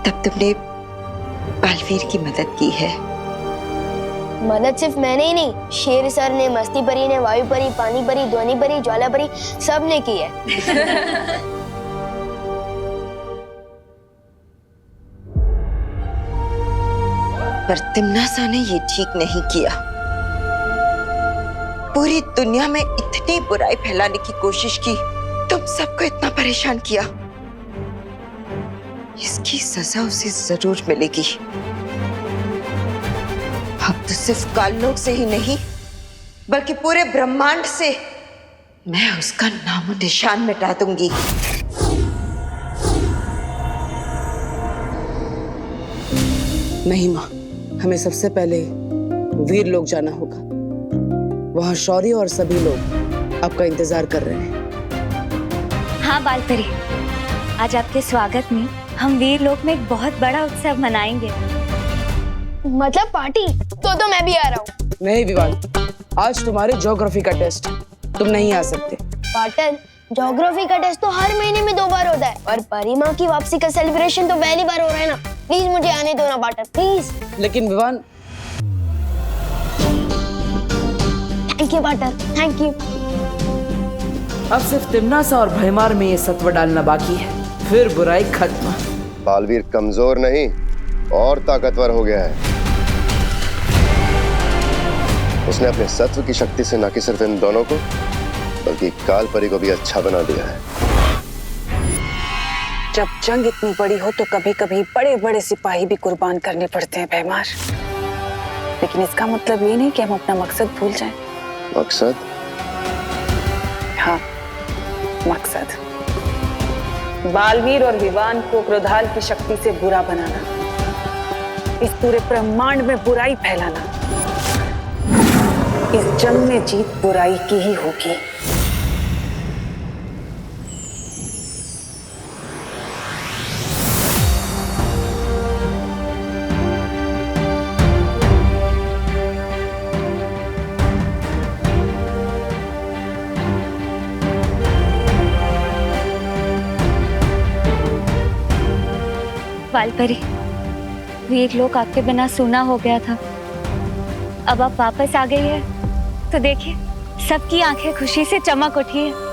तब तुमने बालवीर की मदद की है। मदद सिर्फ मैंने ही नहीं, शेर सर ने, मस्ती परी ने, वायु परी, पानी परी, ध्वनि परी, ज्वाला परी, सब ने की है। पर तिम्नासा ने ये ठीक नहीं किया। पूरी दुनिया में इतनी बुराई फैलाने की कोशिश की, तुम सबको इतना परेशान किया। इसकी सजा उसे जरूर मिलेगी। अब तो सिर्फ काललोक से ही नहीं, बल्कि पूरे ब्रह्मांड से मैं उसका नामो निशान मिटा दूंगी। नहीं माँ, हमें सबसे पहले वीर लोग जाना होगा। वहाँ शौर्य और सभी लोग आपका इंतजार कर रहे हैं। हाँ बालपरी, आज आपके स्वागत में हम वीर लोक में एक बहुत बड़ा उत्सव मनाएंगे। मतलब पार्टी? तो मैं भी आ रहा हूँ। नहीं विवान, आज तुम्हारे ज्योग्राफी का टेस्ट है, तुम नहीं आ सकते। पार्टनर, ज्योग्राफी का टेस्ट तो हर महीने में 2 बार होता है, और परिमा की वापसी का सेलिब्रेशन तो पहली बार हो रहा है ना। प्लीज मुझे आने दो ना पार्टनर, प्लीज। लेकिन Vivaan. Thank you partner, thank you. अब सिर्फ तिम्नासा और भयमार में ये सत्व डालना बाकी है, फिर बुराई खत्म। बालवीर कमजोर नहीं और ताकतवर हो गया है। उसने अपने सत्व की शक्ति से न कि सिर्फ इन दोनों को, बल्कि काल परी को भी अच्छा बना दिया है। जब जंग इतनी बड़ी हो तो कभी कभी बड़े बड़े सिपाही भी कुर्बान करने पड़ते हैं भैमार, लेकिन इसका मतलब ये नहीं कि हम अपना मकसद भूल जाएं। मकसद? हाँ, मकसद बालवीर और विवान को क्रोधाल की शक्ति से बुरा बनाना, इस पूरे ब्रह्मांड में बुराई फैलाना। इस जंग में जीत बुराई की ही होगी। बालपरी, वीर लोक आपके बिना सूना हो गया था। अब आप वापस आ गई है तो देखिए, सबकी आंखें खुशी से चमक उठी है।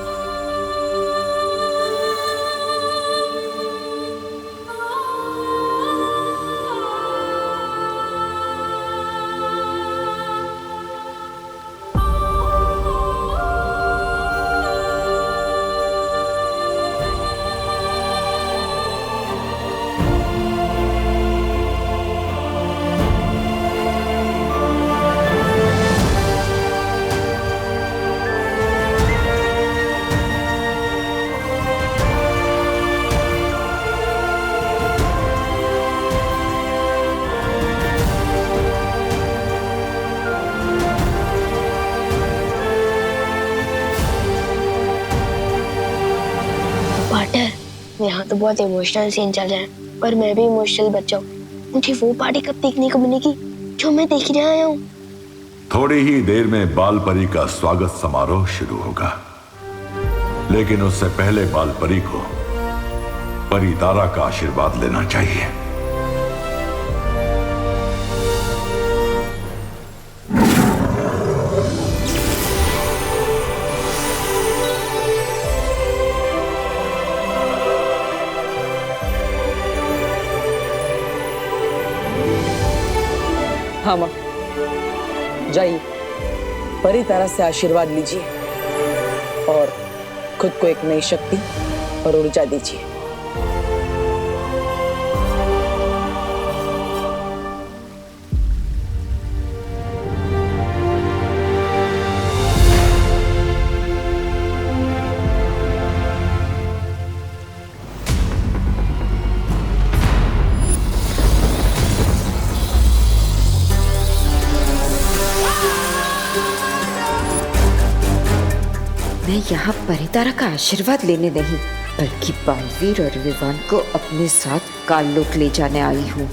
यहाँ तो बहुत इमोशनल सीन चल रहा है, पर मैं भी इमोशनल बच्चा हूँ। मुझे वो पार्टी कब देखने को मिलेगी जो मैं देख रहा आया हूँ? थोड़ी ही देर में बालपरी का स्वागत समारोह शुरू होगा, लेकिन उससे पहले बालपरी को परी तारा का आशीर्वाद लेना चाहिए। हाँ माँ, जाइए, परी तारा से आशीर्वाद लीजिए और खुद को एक नई शक्ति और ऊर्जा दीजिए। मैं यहाँ परितारा का आशीर्वाद लेने नहीं, बल्कि बालवीर और विवान को अपने साथ काललोक ले जाने आई हूँ।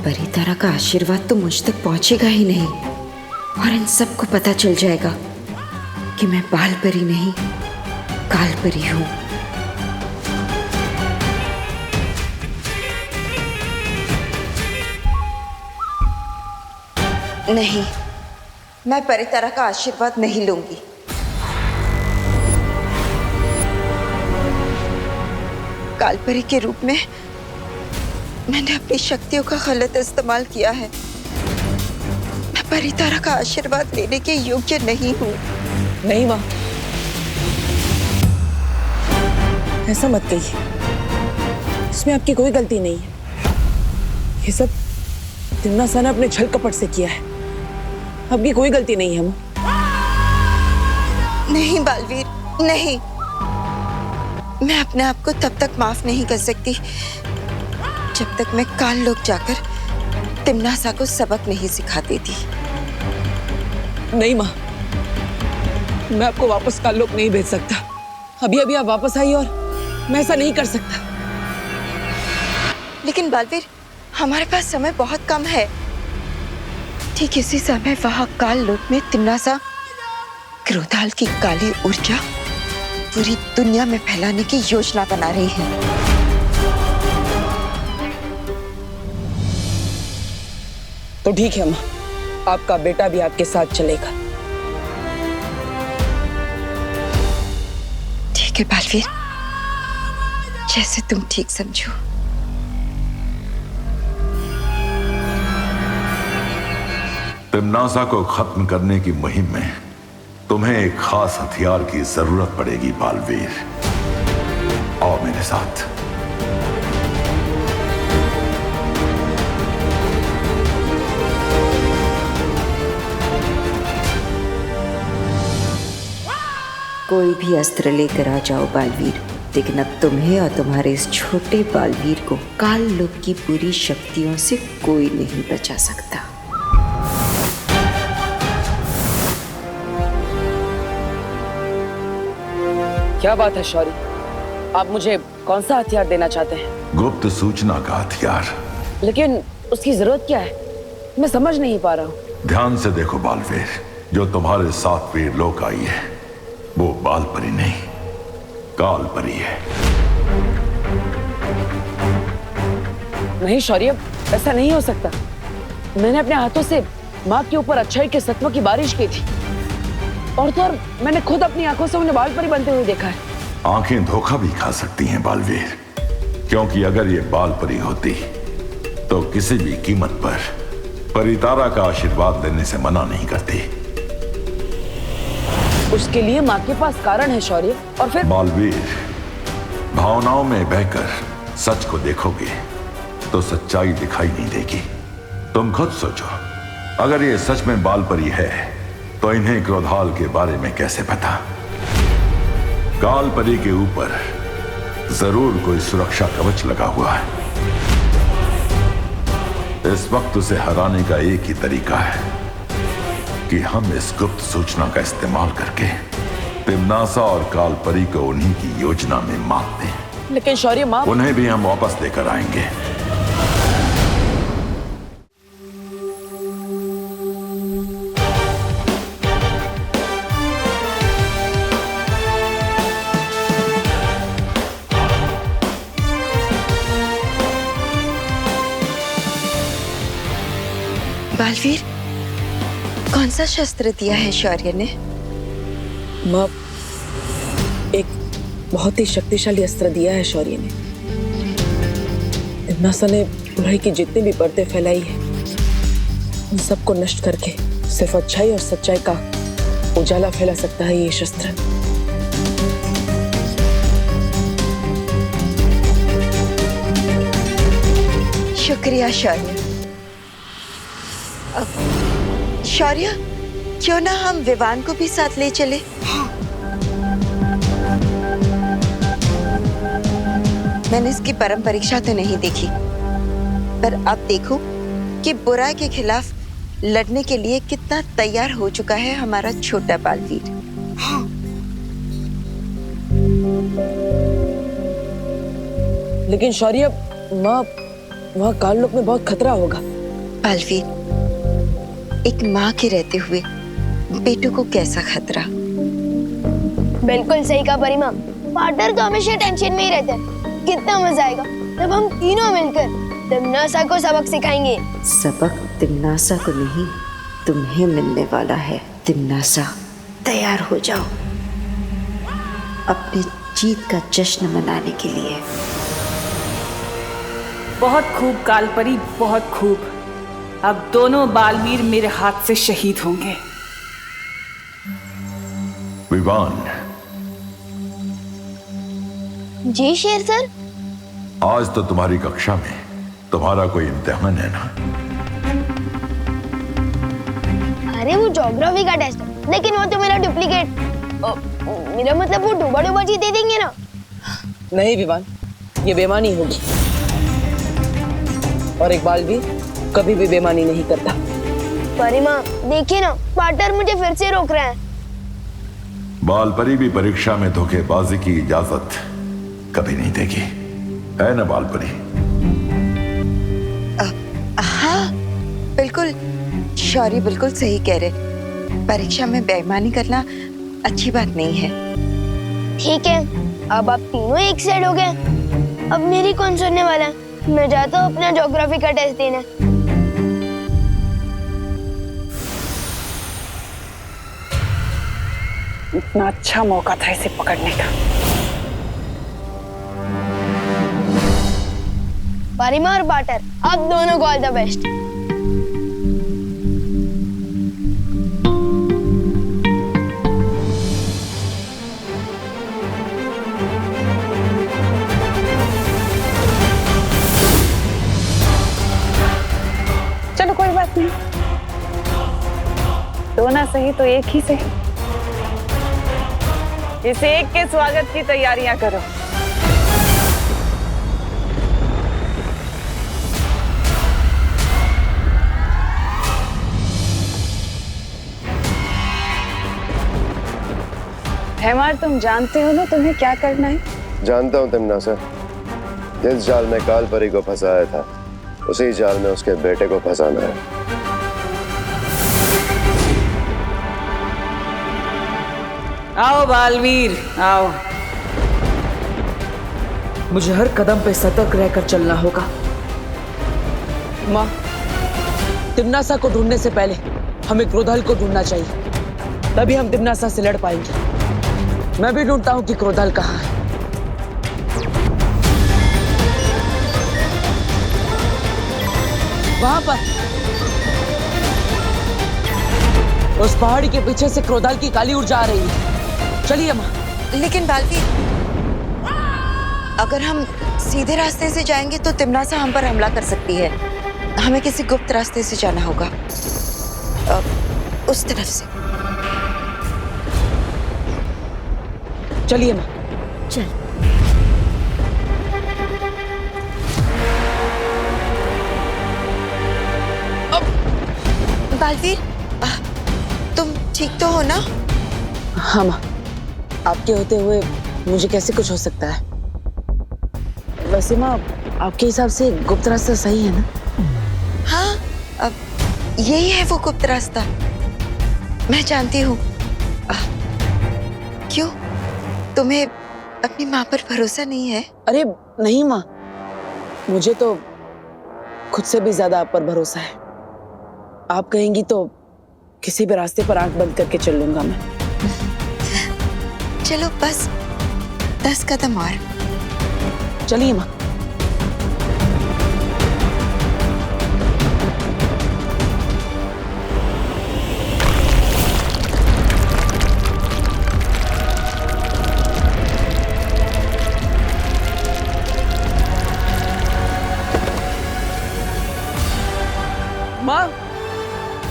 परितारा का आशीर्वाद तो मुझ तक पहुंचेगा ही नहीं, और इन सबको पता चल जाएगा कि मैं बाल परी नहीं, काल परी हूँ। नहीं, मैं परितारा का आशीर्वाद नहीं लूंगी। कालपरी के रूप में मैंने अपनी शक्तियों का गलत इस्तेमाल किया है। मैं परितारा का आशीर्वाद लेने के योग्य नहीं हूँ। नहीं माँ, ऐसा मत कहिए, इसमें आपकी कोई गलती नहीं है। ये सब तिम्नासा ने अपने छल कपट से किया है, आपकी कोई गलती नहीं है माँ। नहीं बालवीर, नहीं, मैं अपने आप को तब तक माफ नहीं कर सकती जब तक मैं काल लोक जाकर तिम्नासा को सबक नहीं सिखा देती। नहीं माँ, मैं आपको वापस काल लोक नहीं भेज सकता। अभी अभी आप वापस आई और मैं ऐसा नहीं कर सकता। लेकिन बालवीर, हमारे पास समय बहुत कम है। ठीक इसी समय वहां काल लोक में तिम्नासा क्रोधाल की काली ऊर्जा पूरी दुनिया में फैलाने की योजना बना रही है। तो ठीक है माँ, आपका बेटा भी आपके साथ चलेगा। ठीक है बालवीर, जैसे तुम ठीक समझो। तिम्नासा को खत्म करने की मुहिम में तुम्हें एक खास हथियार की जरूरत पड़ेगी बालवीर। आओ मेरे साथ। कोई भी अस्त्र लेकर आ जाओ बालवीर, लेकिन अब तुम्हें और तुम्हारे इस छोटे बालवीर को काल लोक की पूरी शक्तियों से कोई नहीं बचा सकता। क्या बात है शौरी, आप मुझे कौन सा हथियार देना चाहते हैं? गुप्त सूचना का हथियार। लेकिन उसकी जरूरत क्या है, मैं समझ नहीं पा रहा हूँ। ध्यान से देखो बालवीर, जो तुम्हारे साथ वीर लोक आई है वो बाल परी नहीं, काल परी है। नहीं शौर्य, ऐसा नहीं हो सकता। मैंने अपने हाथों से माँ के ऊपर अच्छाई के सत्व की बारिश की थी, और तो और मैंने खुद अपनी आंखों से उन्हें बाल परी बनते हुए देखा है। आंखें धोखा भी खा सकती हैं बालवीर, क्योंकि अगर ये बाल परी होती तो किसी भी कीमत पर परितारा का आशीर्वाद लेने से मना नहीं करती। उसके लिए माँ के पास कारण है शौर्य। और फिर बालवीर, भावनाओं में बहकर सच को देखोगे तो सच्चाई दिखाई नहीं देगी। तुम खुद सोचो, अगर ये सच में बाल परी है तो इन्हें क्रोधाल के बारे में कैसे पता? काल परी के ऊपर जरूर कोई सुरक्षा कवच लगा हुआ है। इस वक्त उसे हराने का एक ही तरीका है कि हम इस गुप्त सूचना का इस्तेमाल करके तिम्नासा और काल परी को उन्हीं की योजना में मात दें। लेकिन शौर्य, माँ, उन्हें भी हम वापस लेकर आएंगे। बालवीर, कौन सा शस्त्र दिया है शौर्य ने? माँ, एक बहुत ही शक्तिशाली अस्त्र दिया है शौर्य ने। तिम्नासा ने बुराई की जितनी भी परतें फैलाई है उन सबको नष्ट करके सिर्फ अच्छाई और सच्चाई का उजाला फैला सकता है ये शस्त्र। शुक्रिया शौर्य। शौर्य, क्यों ना हम विवान को भी साथ ले चले? मैंने इसकी परम परीक्षा तो नहीं देखी, पर अब देखो कि बुराई के खिलाफ लड़ने के लिए कितना तैयार हो चुका है हमारा छोटा बालवीर। लेकिन शौर्य माँ, वहाँ काललोक में बहुत खतरा होगा। बालवीर, एक माँ के रहते हुए बेटों को कैसा खतरा? बिल्कुल सही कहा परिमा। पार्टनर तो हमेशा टेंशन में ही रहते हैं। कितना मजा आएगा जब हम तीनों मिलकर तिम्नासा को सबक सिखाएंगे। सबक तिम्नासा को नहीं, तुम्हें मिलने वाला है। तिम्नासा, तैयार हो जाओ अपनी जीत का जश्न मनाने के लिए। बहुत खूब कालपरी, बहुत खूब। अब दोनों बालवीर मेरे हाथ से शहीद होंगे। विवान। जी शेर सर। आज तो तुम्हारी कक्षा में तुम्हारा कोई इम्तिहान है ना? अरे वो ज्योग्राफी का टेस्ट है, लेकिन वो तो मेरा डुप्लीकेट। मेरा मतलब वो डूबा डूबा जी दे देंगे ना? नहीं विवान, ये बेईमानी होगी और एक बालवीर कभी भी बेईमानी नहीं करता। परिमा देखिए ना, पार्टनर मुझे फिर से रोक रहे हैं। बालपरी भी परीक्षा में धोखेबाजी की इजाजत कभी नहीं देगी, है ना बालपरी? हाँ बिल्कुल, शौर्य बिल्कुल सही कह रहे। परीक्षा में बेईमानी करना अच्छी बात नहीं है। ठीक है, अब आप तीनों एक साइड हो गए। अब मेरी कौन सुनने वाला है? मैं जाता हूँ अपना ज्योग्राफी का टेस्ट देने। इतना अच्छा मौका था इसे पकड़ने का। परिमा और पार्टनर, आप दोनों को ऑल द बेस्ट। चलो कोई बात नहीं, दो ना सही तो एक ही से। इस एक के स्वागत की तैयारियां करो। हेमार, तुम जानते हो ना तुम्हें क्या करना है? जानता हूँ तिम्नासा। जिस जाल में कालपरी को फंसाया था, उसी जाल में उसके बेटे को फंसाना है। आओ बालवीर, आओ। मुझे हर कदम पे सतर्क रहकर चलना होगा। माँ, तिम्नासा को ढूंढने से पहले हमें क्रोधाल को ढूंढना चाहिए, तभी हम तिम्नासा से लड़ पाएंगे। मैं भी ढूंढता हूँ कि क्रोधाल कहाँ है। वहां पर उस पहाड़ी के पीछे से क्रोधाल की काली ऊर्जा आ रही है। चलिए माँ। लेकिन बालवीर, अगर हम सीधे रास्ते से जाएंगे तो तिम्नासा हम पर हमला कर सकती है। हमें किसी गुप्त रास्ते से जाना होगा, उस तरफ से। चलिए माँ। चल। बालवीर, तुम ठीक तो हो ना? हाँ माँ, आपके होते हुए मुझे कैसे कुछ हो सकता है? वैसे माँ, आपके हिसाब से गुप्त रास्ता सही है ना? हाँ, अब यही है वो गुप्त रास्ता। मैं जानती हूँ। क्यों, तुम्हें अपनी माँ पर भरोसा नहीं है? अरे नहीं माँ, मुझे तो खुद से भी ज्यादा आप पर भरोसा है। आप कहेंगी तो किसी भी रास्ते पर आंख बंद करके चल लूंगा मैं। चलो बस 10 कदम और। चलिए माँ। माँ,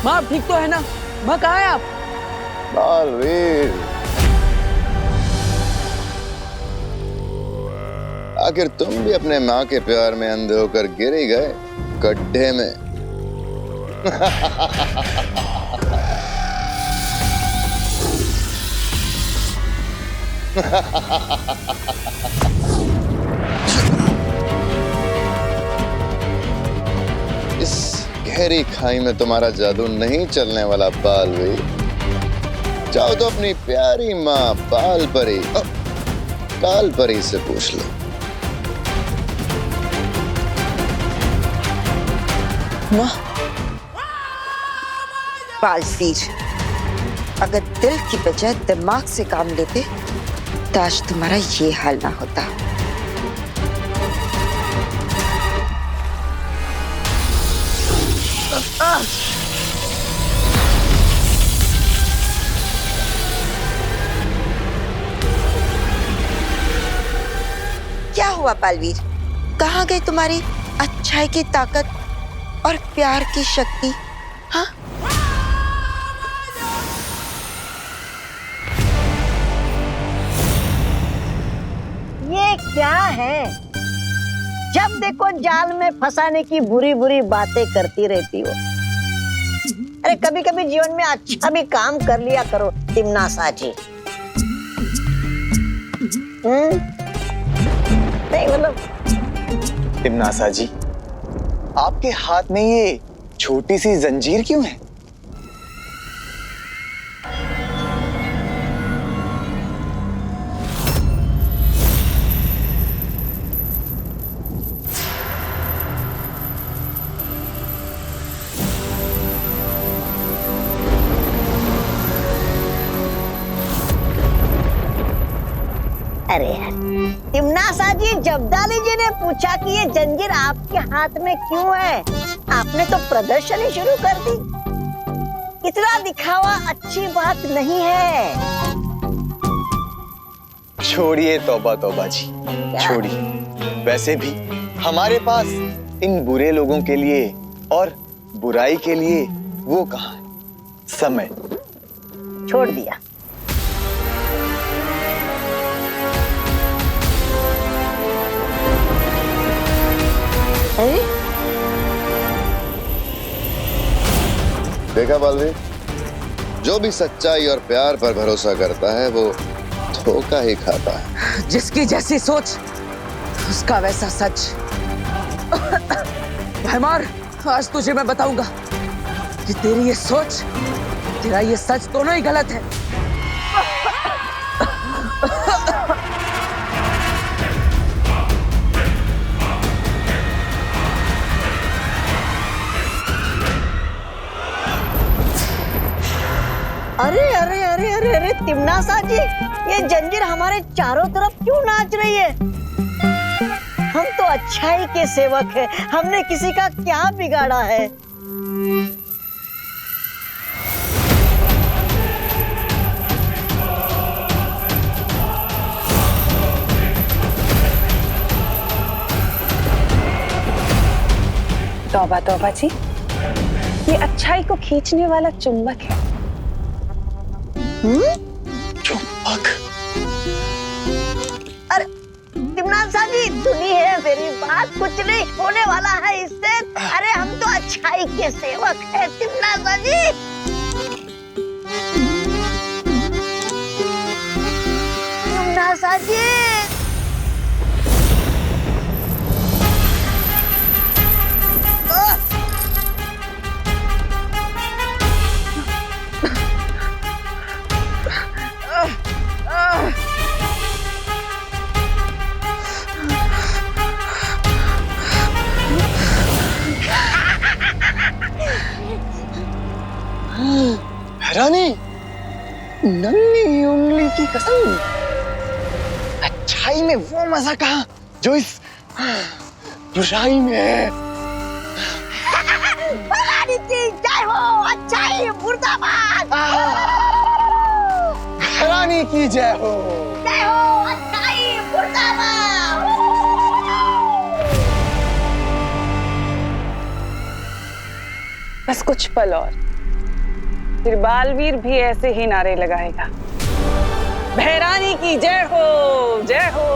माँ आप ठीक तो है ना? माँ कहाँ है आप? बालवीर, आखिर तुम भी अपने माँ के प्यार में अंधे होकर गिर ही गए गड्ढे में। इस गहरी खाई में तुम्हारा जादू नहीं चलने वाला बालवीर। जाओ तो अपनी प्यारी माँ बाल परी काल परी से पूछ लो। बालवीर, अगर दिल की बजाय दिमाग से काम लेते तो आज तुम्हारा ये हाल ना होता। क्या हुआ बालवीर? कहाँ गई तुम्हारी अच्छाई की ताकत और प्यार की शक्ति? हाँ? ये क्या है? जब देखो जाल में फंसाने की बुरी बुरी बातें करती रहती हो। अरे कभी कभी जीवन में अच्छा भी काम कर लिया करो तिमनासा जी। नहीं मतलब तिमनासा जी, आपके हाथ में ये छोटी सी जंजीर क्यों है? अरे यार, तिमनासा जी, जब्दाली जी ने पूछा कि ये जंजीर आपके हाथ में क्यों है? आपने तो प्रदर्शन ही शुरू कर दी। इतना दिखावा अच्छी बात नहीं है। छोड़िए तौबा तौबा जी, छोड़िए। वैसे भी हमारे पास इन बुरे लोगों के लिए और बुराई के लिए वो कहाँ है समय। छोड़ दिया। देखा बालवीर, जो भी सच्चाई और प्यार पर भरोसा करता है वो धोखा ही खाता है। जिसकी जैसी सोच उसका वैसा सच। भैमार, आज तुझे मैं बताऊंगा कि तेरी ये सोच, तेरा ये सच दोनों ही गलत है। अरे अरे अरे अरे अरे तिमनासा जी, ये जंजीर हमारे चारों तरफ क्यों नाच रही है? हम तो अच्छाई के सेवक हैं, हमने किसी का क्या बिगाड़ा है? तौबा तौबा जी, ये अच्छाई को खींचने वाला चुंबक है। चुंबक? अरे तिमनासा जी, सुनिए मेरी बात, कुछ नहीं होने वाला है इससे। अरे हम तो अच्छाई के सेवक हैं तिमनासा जी। तिमनासा जी, रानी, नन्ही उंगली की कसम, अच्छाई में वो मजा कहाँ जो इस बुराई में है। भवानी की जय हो, अच्छाई मुर्दाबाद। रानी की जय हो। जय हो, अच्छाई मुर्दाबाद। बस कुछ पल और, फिर बालवीर भी ऐसे ही नारे लगाएगा। भैरानी की जय हो, जय हो।